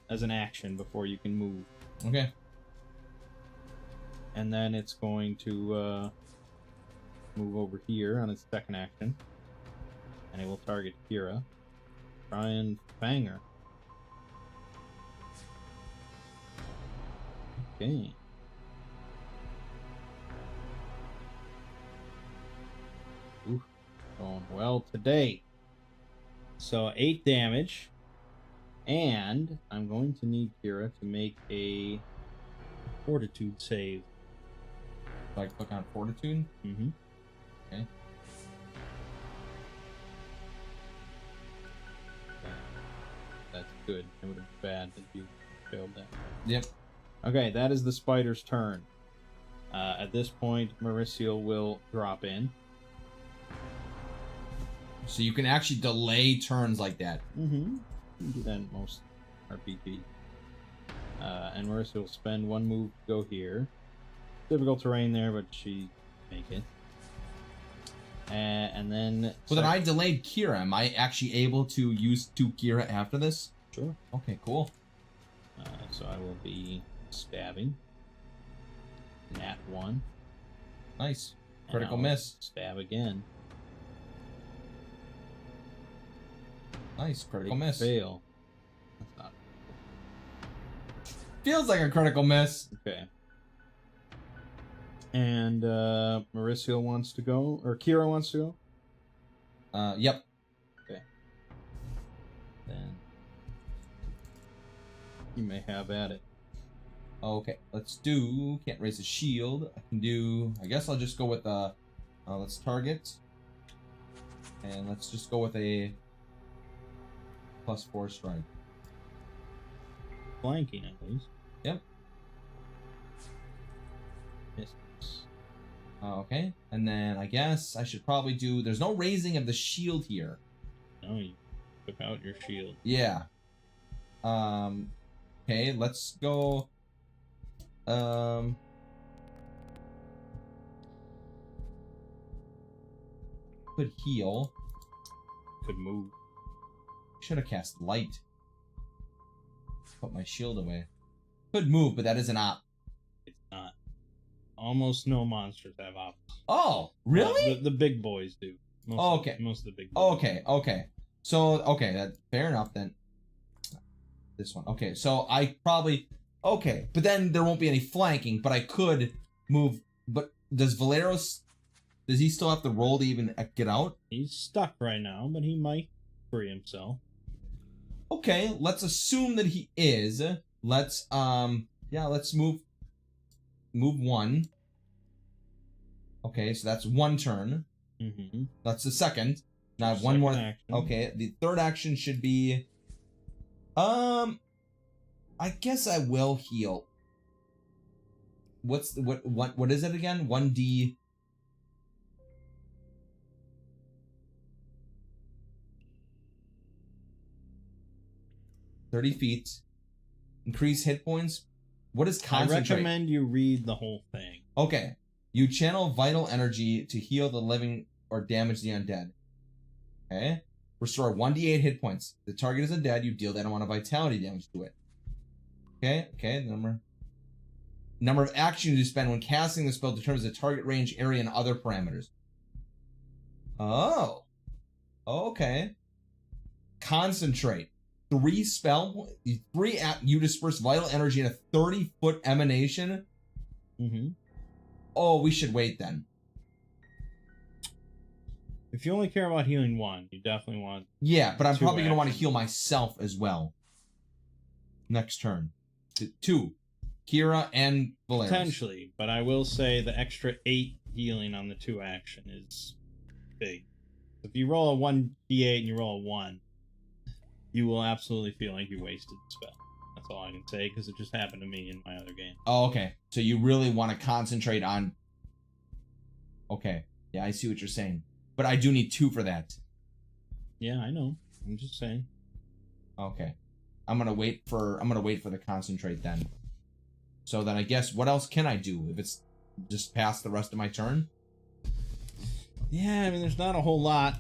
as an action before you can move. Okay. And then it's going to move over here on its second action. And it will target Kira. Try and fang her. Okay. Ooh, going well today. So 8 damage. And I'm going to need Kira to make a fortitude save. So I click on fortitude. Mm-hmm. Okay. That's good. It would have been bad if you failed that. Yep. Okay, that is the spider's turn. At this point, Mauricio will drop in. So you can actually delay turns like that. Mm-hmm. You can do that in most RPG. And Mauricio will spend 1 move to go here. Difficult terrain there, but she make it. And then... Well, then I delayed Kira. Am I actually able to use 2 Kira after this? Sure. Okay, cool. So I will be stabbing. Nat 1. Nice. And Critical I'll miss. Stab again. Nice. Critical miss. Fail. That's not... Feels like a critical miss. Okay. And Mauricio wants to go, or Kira wants to go? Yep. Okay. Then you may have at it. Okay, let's do, can't raise a shield. I can do, I guess I'll just go with, let's target. And let's just go with a +4 strike. Flanking, at least. Yep. Misses. Okay, and then I guess I should probably do, there's no raising of the shield here. No, you took out your shield. Yeah. Okay, let's go, could heal. Could move. Should have cast light. Put my shield away. Could move, but that is an op. It's not. Almost no monsters have options. Oh, really? The big boys do. Most Oh, okay. Most of the big boys. Okay. So, okay, that fair enough then. This one. Okay, so I probably... Okay, but then there won't be any flanking, but I could move... But does Valeros... Does he still have to roll to even get out? He's stuck right now, but he might free himself. Okay, let's assume that he is. Let's, let's move 1. Okay, so that's 1 turn. Mm-hmm. That's the second. Now I have 1 more. Action. Okay, the third action should be... I guess I will heal. What is it again? 1d... 30 feet. Increase hit points. What is concentrate? I recommend you read the whole thing. Okay. You channel vital energy to heal the living or damage the undead. Okay. Restore 1d8 hit points. The target is undead. You deal that amount of vitality damage to it. Okay. Okay. The number of actions you spend when casting the spell determines the target range, area, and other parameters. Oh. Okay. Concentrate. 3 spell, 3 you disperse vital energy in a 30-foot emanation. Mm-hmm. Oh, we should wait then. If you only care about healing 1, you definitely want... Yeah, but I'm 2 probably going to want to actions. heal myself as well. Next turn. 2. Kira and Valeros. Potentially, but I will say the extra 8 healing on the 2 action is big. If you roll a 1d8 and you roll a 1, you will absolutely feel like you wasted the spell. That's all I can say, because it just happened to me in my other game. Oh, okay. So you really want to concentrate on... Okay. Yeah, I see what you're saying. But I do need 2 for that. Yeah, I know. I'm just saying. Okay. I'm gonna wait for the concentrate then. So then I guess what else can I do if it's just past the rest of my turn? Yeah, I mean, there's not a whole lot.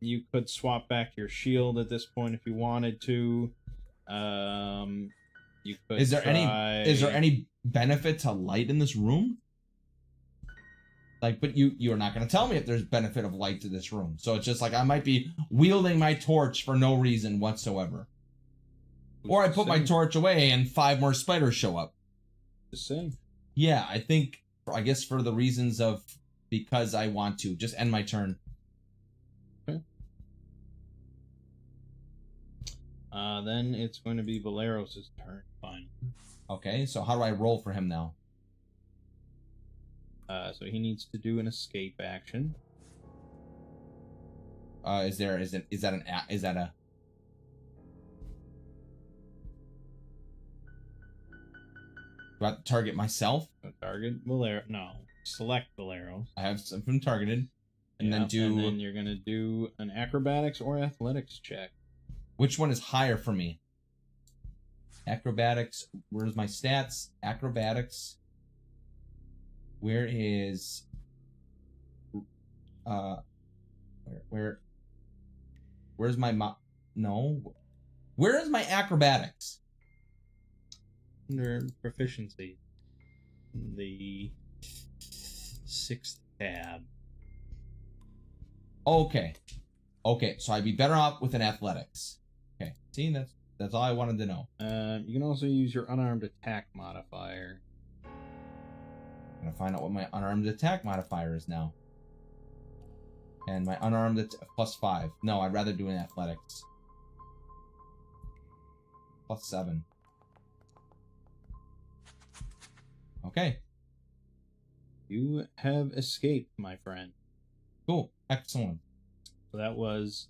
You could swap back your shield at this point if you wanted to. You could. Is there any benefit to light in this room? Like, but you're not gonna tell me if there's benefit of light to this room. So it's just like I might be wielding my torch for no reason whatsoever. Or I put my torch away and 5 more spiders show up. The same. Yeah, I guess for the reasons of because I want to just end my turn. Okay. Then it's going to be Valeros' turn. Fine. Okay, so how do I roll for him now? So he needs to do an escape action. Is that a? Do I have to target myself? So target Valero. No, select Valeros. I have something targeted, and then do. And then you're gonna do an acrobatics or athletics check. Which one is higher for me? Acrobatics. Where's my stats? Acrobatics. Where is? Where's my no? Where is my acrobatics? Under proficiency, the 6th tab. Okay. So I'd be better off with an athletics. Okay. See, that's all I wanted to know. You can also use your unarmed attack modifier. I'm gonna find out what my unarmed attack modifier is now. And my unarmed +5. No, I'd rather do an athletics. +7. Okay. You have escaped, my friend. Cool. Excellent. So that was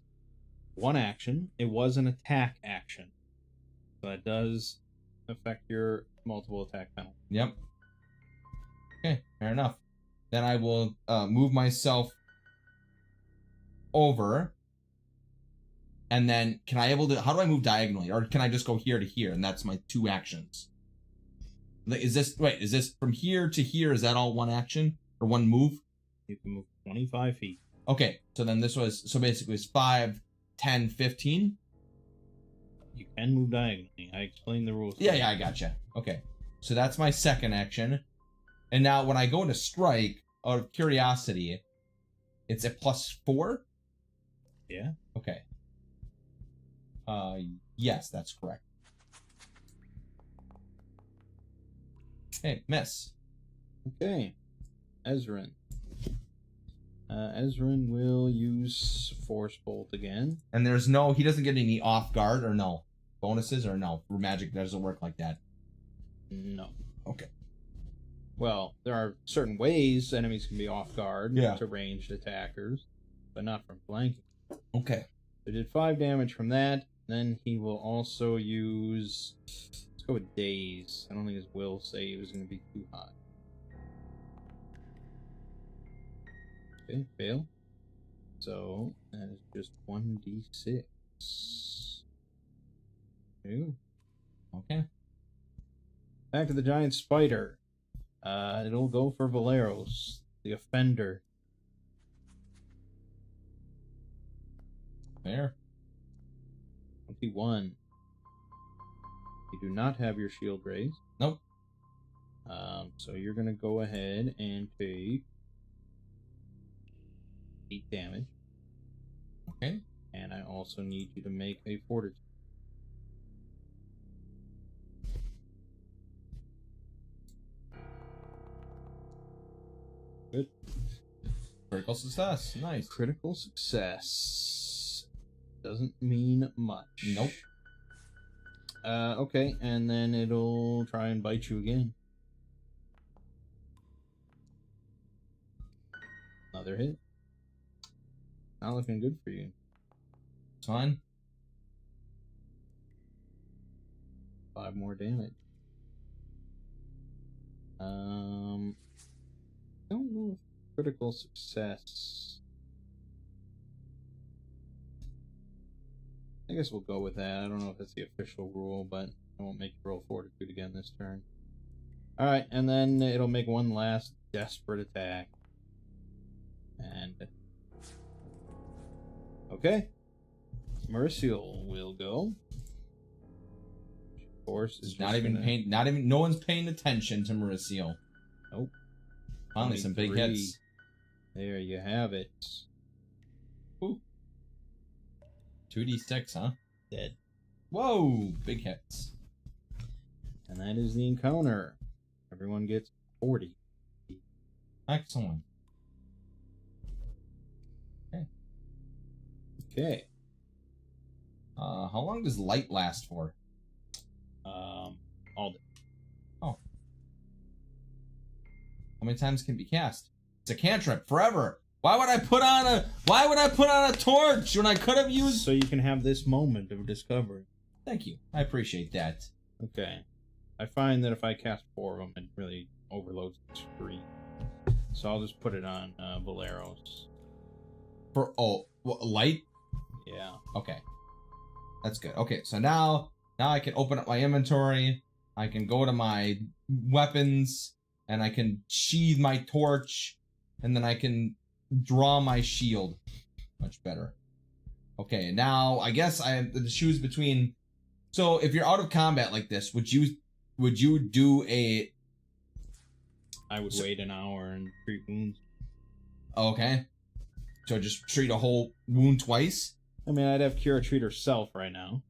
one action. It was an attack action. So that does affect your multiple attack penalty. Yep. Okay, fair enough. Then I will move myself over. And then how do I move diagonally? Or can I just go here to here and that's my 2 actions? Is this from here to here? Is that all one action or one move? You can move 25 feet. Okay, so then so basically it's 5, 10, 15. You can move diagonally. I explained the rules. Yeah, I gotcha. Okay, so that's my second action. And now when I go to strike, out of curiosity, it's a +4? Yeah. Okay. Yes, that's correct. Okay, miss. Okay. Ezrin. Ezrin will use Force Bolt again. And he doesn't get any off guard or no? Bonuses or no? Magic doesn't work like that. No. Okay. Well, there are certain ways enemies can be off guard to ranged attackers, but not from flanking. Okay. So did 5 damage from that. Then he will also use... Let's go with Daze. I don't think his will save is going to be too high. Okay, fail. So, that is just 1d6. 2. Okay. Back to the giant spider. It'll go for Valeros, the offender. Fair. 21. You do not have your shield raised. Nope. So you're going to go ahead and take 8 damage. Okay. And I also need you to make a fortitude. Good. Critical success. Nice. Critical success. Doesn't mean much. Nope. Okay, and then it'll try and bite you again. Another hit. Not looking good for you. It's fine. 5 more damage. I don't know if critical success. I guess we'll go with that. I don't know if that's the official rule, but I won't make you roll fortitude again this turn. Alright, and then it'll make one last desperate attack. And... Okay. Mercial will go. Of course, is no one's paying attention to Mauricio. Nope. Finally, some big hits. There you have it. Ooh. 2d6, huh? Dead. Whoa, big hits. And that is the encounter. Everyone gets 40. Excellent. Okay. How long does light last for? All day. Oh. How many times can it be cast? It's a cantrip forever. Why would I put on a torch when I could have used? So you can have this moment of discovery. Thank you. I appreciate that. Okay. I find that if I cast 4 of them, it really overloads the screen. So I'll just put it on Valeros. For light? Yeah. Okay. That's good. Okay, so now I can open up my inventory. I can go to my weapons, and I can sheathe my torch, and then I can draw my shield. Much better. Okay, now I guess I have to choose between. So if you're out of combat like this, would you do a? I would wait an hour and treat wounds. Okay. So just treat a whole wound twice? I mean, I'd have Kira treat herself right now.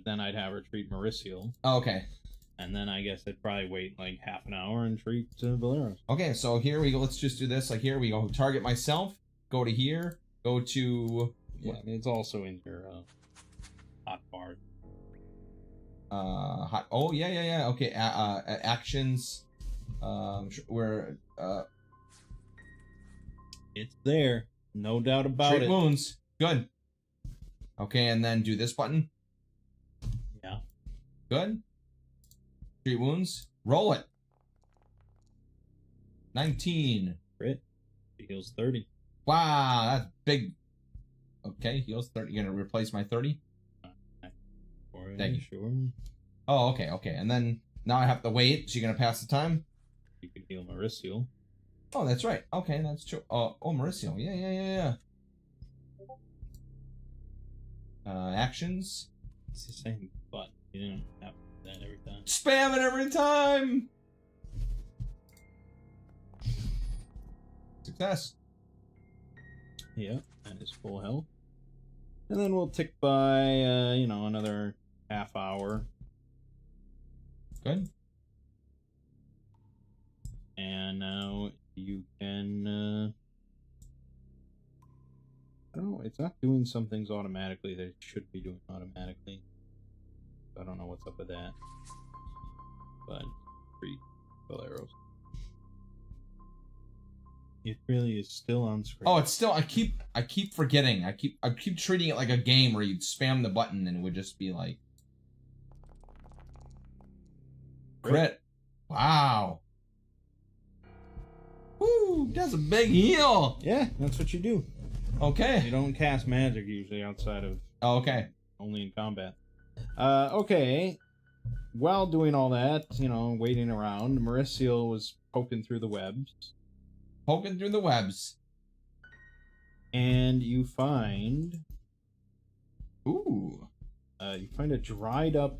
Then I'd have her treat Mauricio. Okay. And then I guess I'd probably wait like half an hour and treat Valeros. Okay, so here we go. Let's just do this. Like here we go. Target myself. Go to here. Go to. Yeah, I mean, it's also in your hot bar. Hot. Oh yeah. Okay. Actions. Where It's there, no doubt about treat it. wounds. Good. Okay, and then do this button. Yeah. Good. Treat wounds. Roll it. 19. Crit. He heals 30. Wow, that's big. Okay, heals 30. You're gonna replace my 30? Thank you. Sure. Oh, okay. And then now I have to wait. So you're gonna pass the time? You could heal Mauricio. Oh, that's right. Okay, that's true. Oh, Mauricio. Yeah. Actions. It's the same button. You don't have to do that every time. Spam it every time. Success. Yeah, that is full health. And then we'll tick by, another half hour. Good. And now you can, I don't know, it's not doing some things automatically that it should be doing automatically. I don't know what's up with that. But, treat Valeros. It really is still on screen. Oh, it's still. I keep forgetting. I keep treating it like a game where you'd spam the button and it would just be like crit. Wow. Woo! That's a big heal. Yeah, that's what you do. Okay. You don't cast magic usually outside of Okay. only in combat. Okay. While doing all that, waiting around, Mauricio was poking through the webs. Poking through the webs. And you find... Ooh. You find a dried up...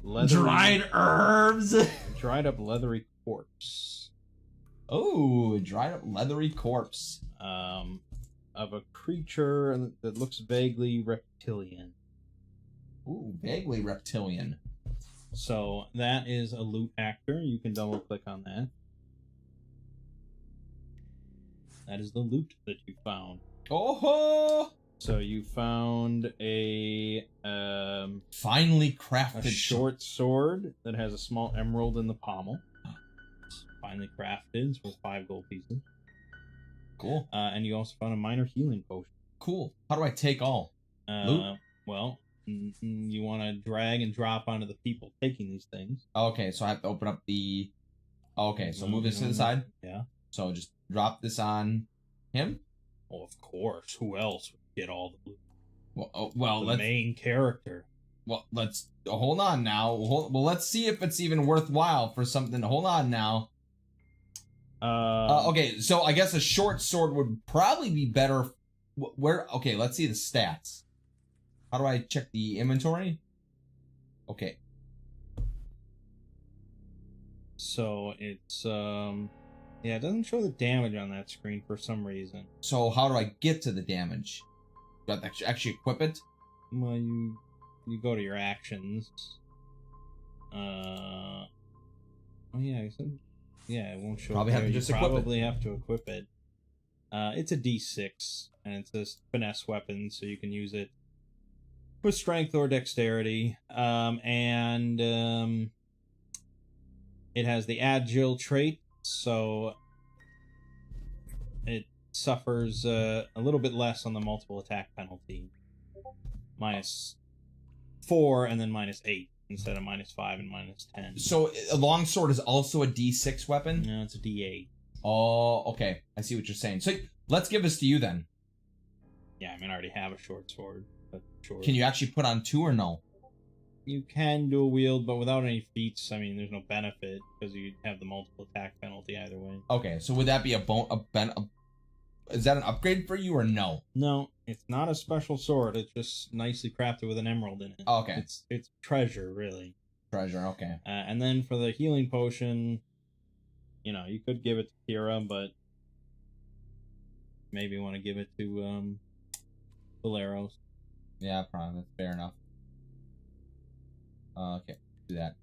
leathery... Dried herbs. dried up leathery corpse. Oh, dried up leathery corpse. Of a creature that looks vaguely reptilian. Ooh, vaguely reptilian. So that is a loot actor. You can double click on that. That is the loot that you found. Oh! So you found a Finely crafted short sword that has a small emerald in the pommel. It's finely crafted. It's worth 5 gold pieces. Cool. And you also found a minor healing potion. Cool. How do I take all? Loot? Well, you want to drag and drop onto the people taking these things. Okay, so I have to open up the... Okay, so move this to the side. Yeah. So just drop this on him? Well, of course. Who else would get all the loot? Well, the let's... main character. Well, let's... Hold on now. Well, let's see if it's even worthwhile for something. Hold on now. Okay, so I guess a short sword would probably be better... Where? Okay, let's see the stats. How do I check the inventory? Okay. So it's yeah, it doesn't show the damage on that screen for some reason. So how do I get to the damage? Do I have to actually equip it? Well, you go to your actions. Oh yeah, I said, yeah, it won't show. Probably have to just equip it. Probably have to equip it. It's a D6 and it says finesse weapon, so you can use it with strength or dexterity, and it has the agile trait, so it suffers a little bit less on the multiple attack penalty. -4 and then -8 instead of -5 and -10. So a longsword is also a D6 weapon? No, it's a D8. Oh, okay. I see what you're saying. So let's give this to you then. Yeah, I mean, I already have a short sword. But short. Can you actually put on 2 or no? You can dual wield, but without any feats, I mean, there's no benefit because you have the multiple attack penalty either way. Okay, so would that be is that an upgrade for you or no? No, it's not a special sword. It's just nicely crafted with an emerald in it. Oh, okay. It's treasure, really. Treasure, okay. And then for the healing potion, you know, you could give it to Kira, but maybe want to give it to Valeros. Yeah, probably. That's fair enough. Okay, do that.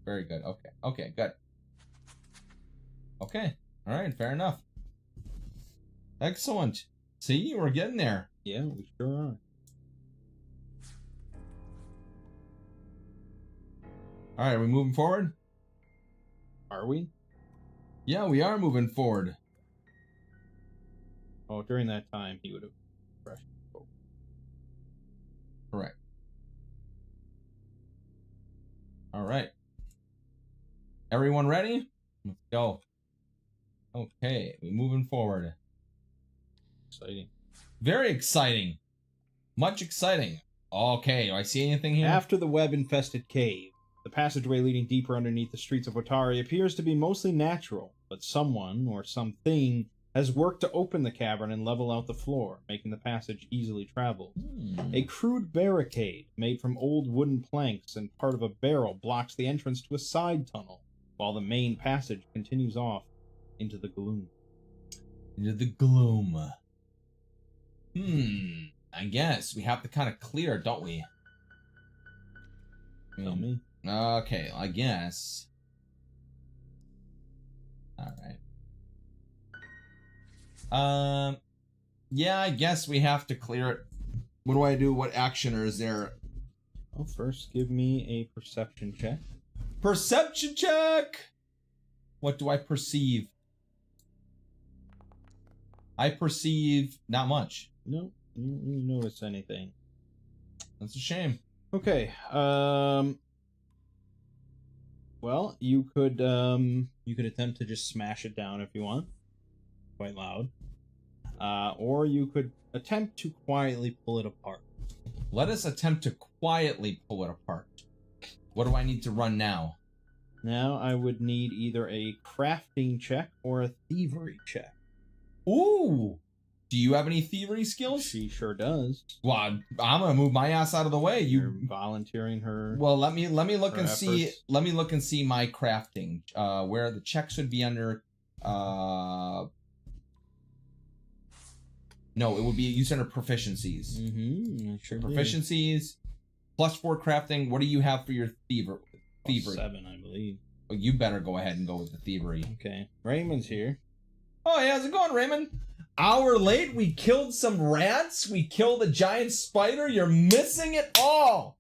Very good. Okay. Okay, good. Okay. All right, fair enough. Excellent. See, we're getting there. Yeah, we sure are. All right, are we moving forward? Are we? Yeah, we are moving forward. Oh, during that time, he would have refreshed. Correct. All right. Everyone ready? Let's go. Okay, we're moving forward. Exciting. Very exciting. Much exciting. Okay, do I see anything here? After the web-infested cave, the passageway leading deeper underneath the streets of Otari appears to be mostly natural, but someone or something has worked to open the cavern and level out the floor, making the passage easily traveled. A crude barricade made from old wooden planks and part of a barrel blocks the entrance to a side tunnel, while the main passage continues off into the gloom. Into the gloom. I guess we have to kind of clear it, don't we? Tell me. Okay, I guess. Alright. Yeah, I guess we have to clear it. What do I do? What action is there? Well, first give me a perception check. Perception check! What do I perceive? I perceive not much. No, you don't notice anything. That's a shame. Okay, well, you could attempt to just smash it down if you want. Quite loud. Or you could attempt to quietly pull it apart. Let us attempt to quietly pull it apart. What do I need to run now? Now I would need either a crafting check or a thievery check. Ooh! Do you have any thievery skills? She sure does. Well, I'm gonna move my ass out of the way. You're volunteering her. Well, let me look and see. efforts. Let me look and see my crafting. Where the check should be under. No, it would be used under proficiencies. Sure. Proficiencies, +4 crafting. What do you have for your thievery? +7, I believe. Well, you better go ahead and go with the thievery. Okay. Raymond's here. Oh, hey, how's it going, Raymond? Hour late, we killed some rats, we killed a giant spider, you're missing it all!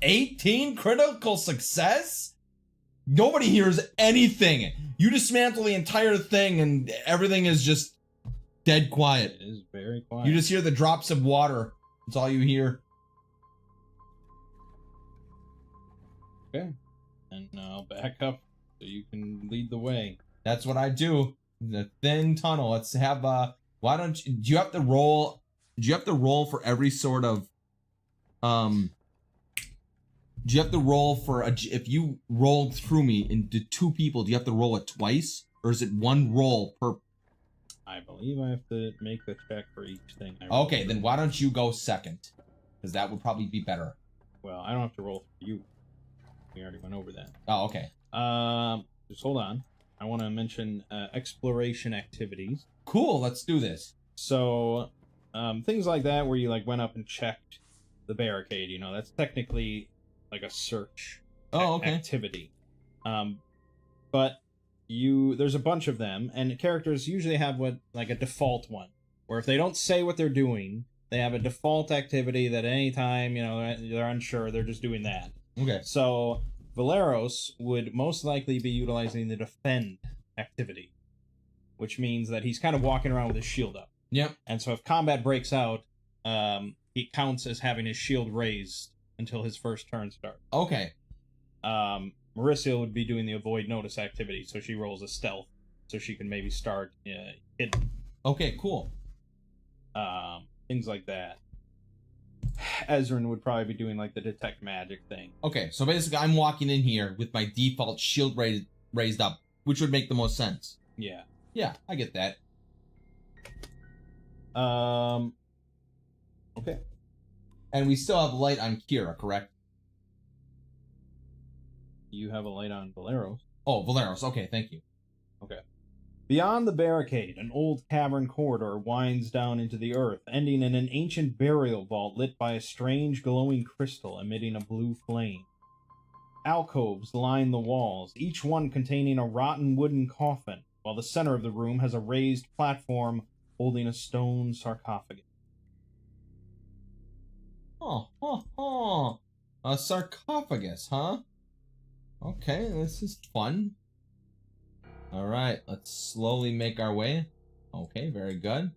18 critical success? Nobody hears anything. You dismantle the entire thing and everything is just dead quiet. It is very quiet. You just hear the drops of water. That's all you hear. Okay. And I'll back up so you can lead the way. That's what I do. The thin tunnel. Let's have why don't you, do you have to roll for every sort of do you have to roll for if you rolled through me into 2 people, do you have to roll it twice or is it 1 roll per? I believe I have to make the check for each thing. Okay, then why don't you go second? Because that would probably be better. Well, I don't have to roll for you. We already went over that. Oh, okay. Just hold on. I want to mention exploration activities. Cool, let's do this. So, things like that where you like went up and checked the barricade, you know, that's technically like a search activity. But there's a bunch of them, and characters usually have like a default one, where if they don't say what they're doing, They have a default activity that anytime, they're unsure, they're just doing that. Okay. So Valeros would most likely be utilizing the defend activity, which means that he's kind of walking around with his shield up. Yep. And so if combat breaks out, he counts as having his shield raised until his first turn starts. Okay. Marissa would be doing the avoid notice activity, so she rolls a stealth, so she can maybe start hidden. Okay, cool. Things like that. Ezrin would probably be doing like the detect magic thing. Okay, so basically I'm walking in here with my default shield raised up, which would make the most sense. Yeah. Yeah, I get that. Okay. And we still have light on Kira, correct? You have a light on Valeros. Oh, Valeros. Okay, thank you. Okay. Beyond the barricade, an old cavern corridor winds down into the earth, ending in an ancient burial vault lit by a strange glowing crystal emitting a blue flame. Alcoves line the walls, each one containing a rotten wooden coffin, while the center of the room has a raised platform holding a stone sarcophagus. A sarcophagus, huh? Okay, this is fun. Alright, let's slowly make our way. Okay, very good.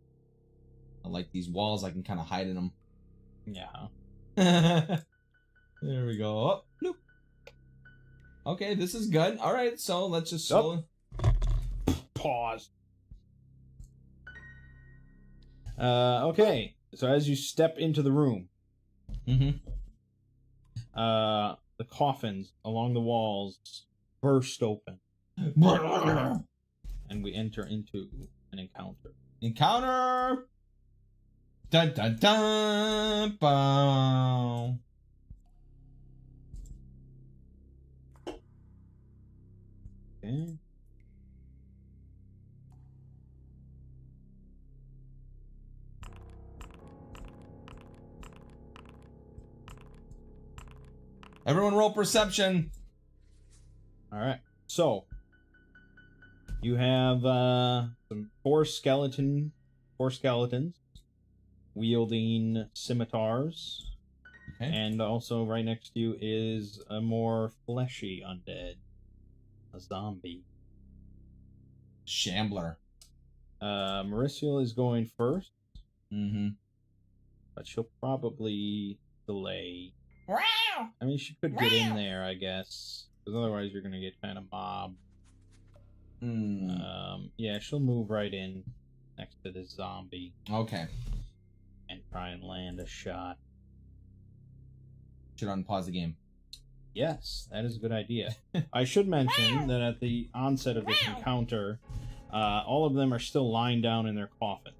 I like these walls, I can kind of hide in them. Yeah. There we go. Oh, bloop. Okay, this is good. Alright, so let's just slowly... Pause. Okay, so as you step into the room, the coffins along the walls burst open. And we enter into an encounter. Encounter! Dun dun dun! Bow. Okay. Everyone roll perception. Alright, so you have four skeletons wielding scimitars. Okay. And also right next to you is a more fleshy undead. A zombie. Shambler. Marissa is going first. Mm-hmm. But she'll probably delay. Wow! I mean, she could get in there, I guess. Because otherwise you're going to get kind of mobbed. Yeah, she'll move right in next to this zombie. Okay. And try and land a shot. Should unpause the game. Yes, that is a good idea. I should mention that at the onset of this encounter, all of them are still lying down in their coffin.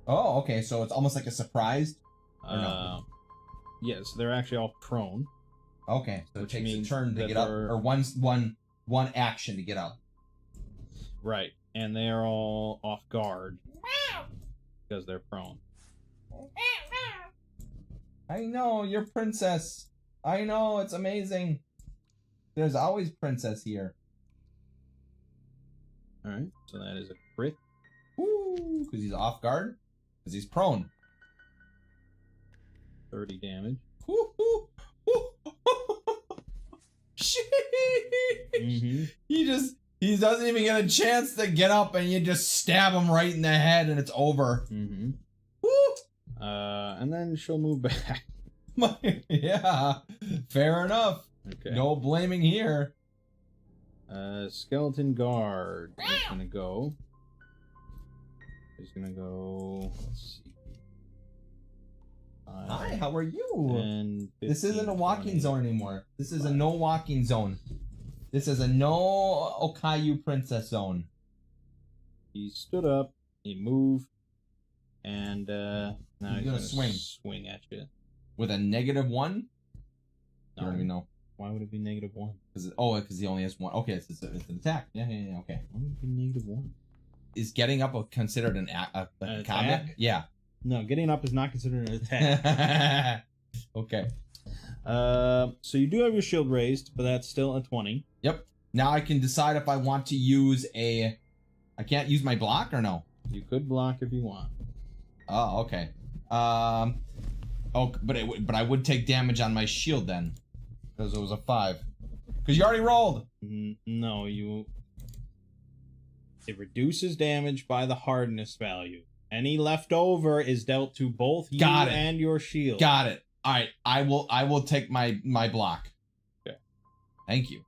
Oh, okay, so it's almost like a surprise? No? Yes, they're actually all prone. Okay, so it takes a means turn to that get up, they're- or one action to get up. Right, and they are all off guard because they're prone. I know, you're princess. I know, it's amazing. There's always princess here. Alright, so that is a crit. Woo! Because he's off guard? Because he's prone. 30 damage. Woo, woo, woo. Sheesh. He doesn't even get a chance to get up and you just stab him right in the head and it's over. Mm-hmm. Woo! And then she'll move back. Yeah, fair enough. Okay. No blaming here. Skeleton guard is gonna go. He's gonna go. Let's see. Hi, how are you? And This isn't a 15, walking 20. zone anymore. This is a no walking zone. This is a no Okayu princess zone. He stood up. He moved, and now he's gonna gonna swing. swing at you. With a -1? No. You don't even know. Why would it be -1? Because he only has one. Okay, it's an attack. Yeah, okay. Why would it be -1? Is getting up considered an An combat? attack? Yeah. No, getting up is not considered an attack. Okay. So you do have your shield raised, but that's still a 20. Yep. Now I can decide if I want to use a... I can't use my block or no? You could block if you want. Oh, okay. Oh, but I would take damage on my shield then, because it was a 5. Because you already rolled. No, it reduces damage by the hardness value. Any left over is dealt to both you and your shield. Got it. All right, I will take my block. Okay. Thank you.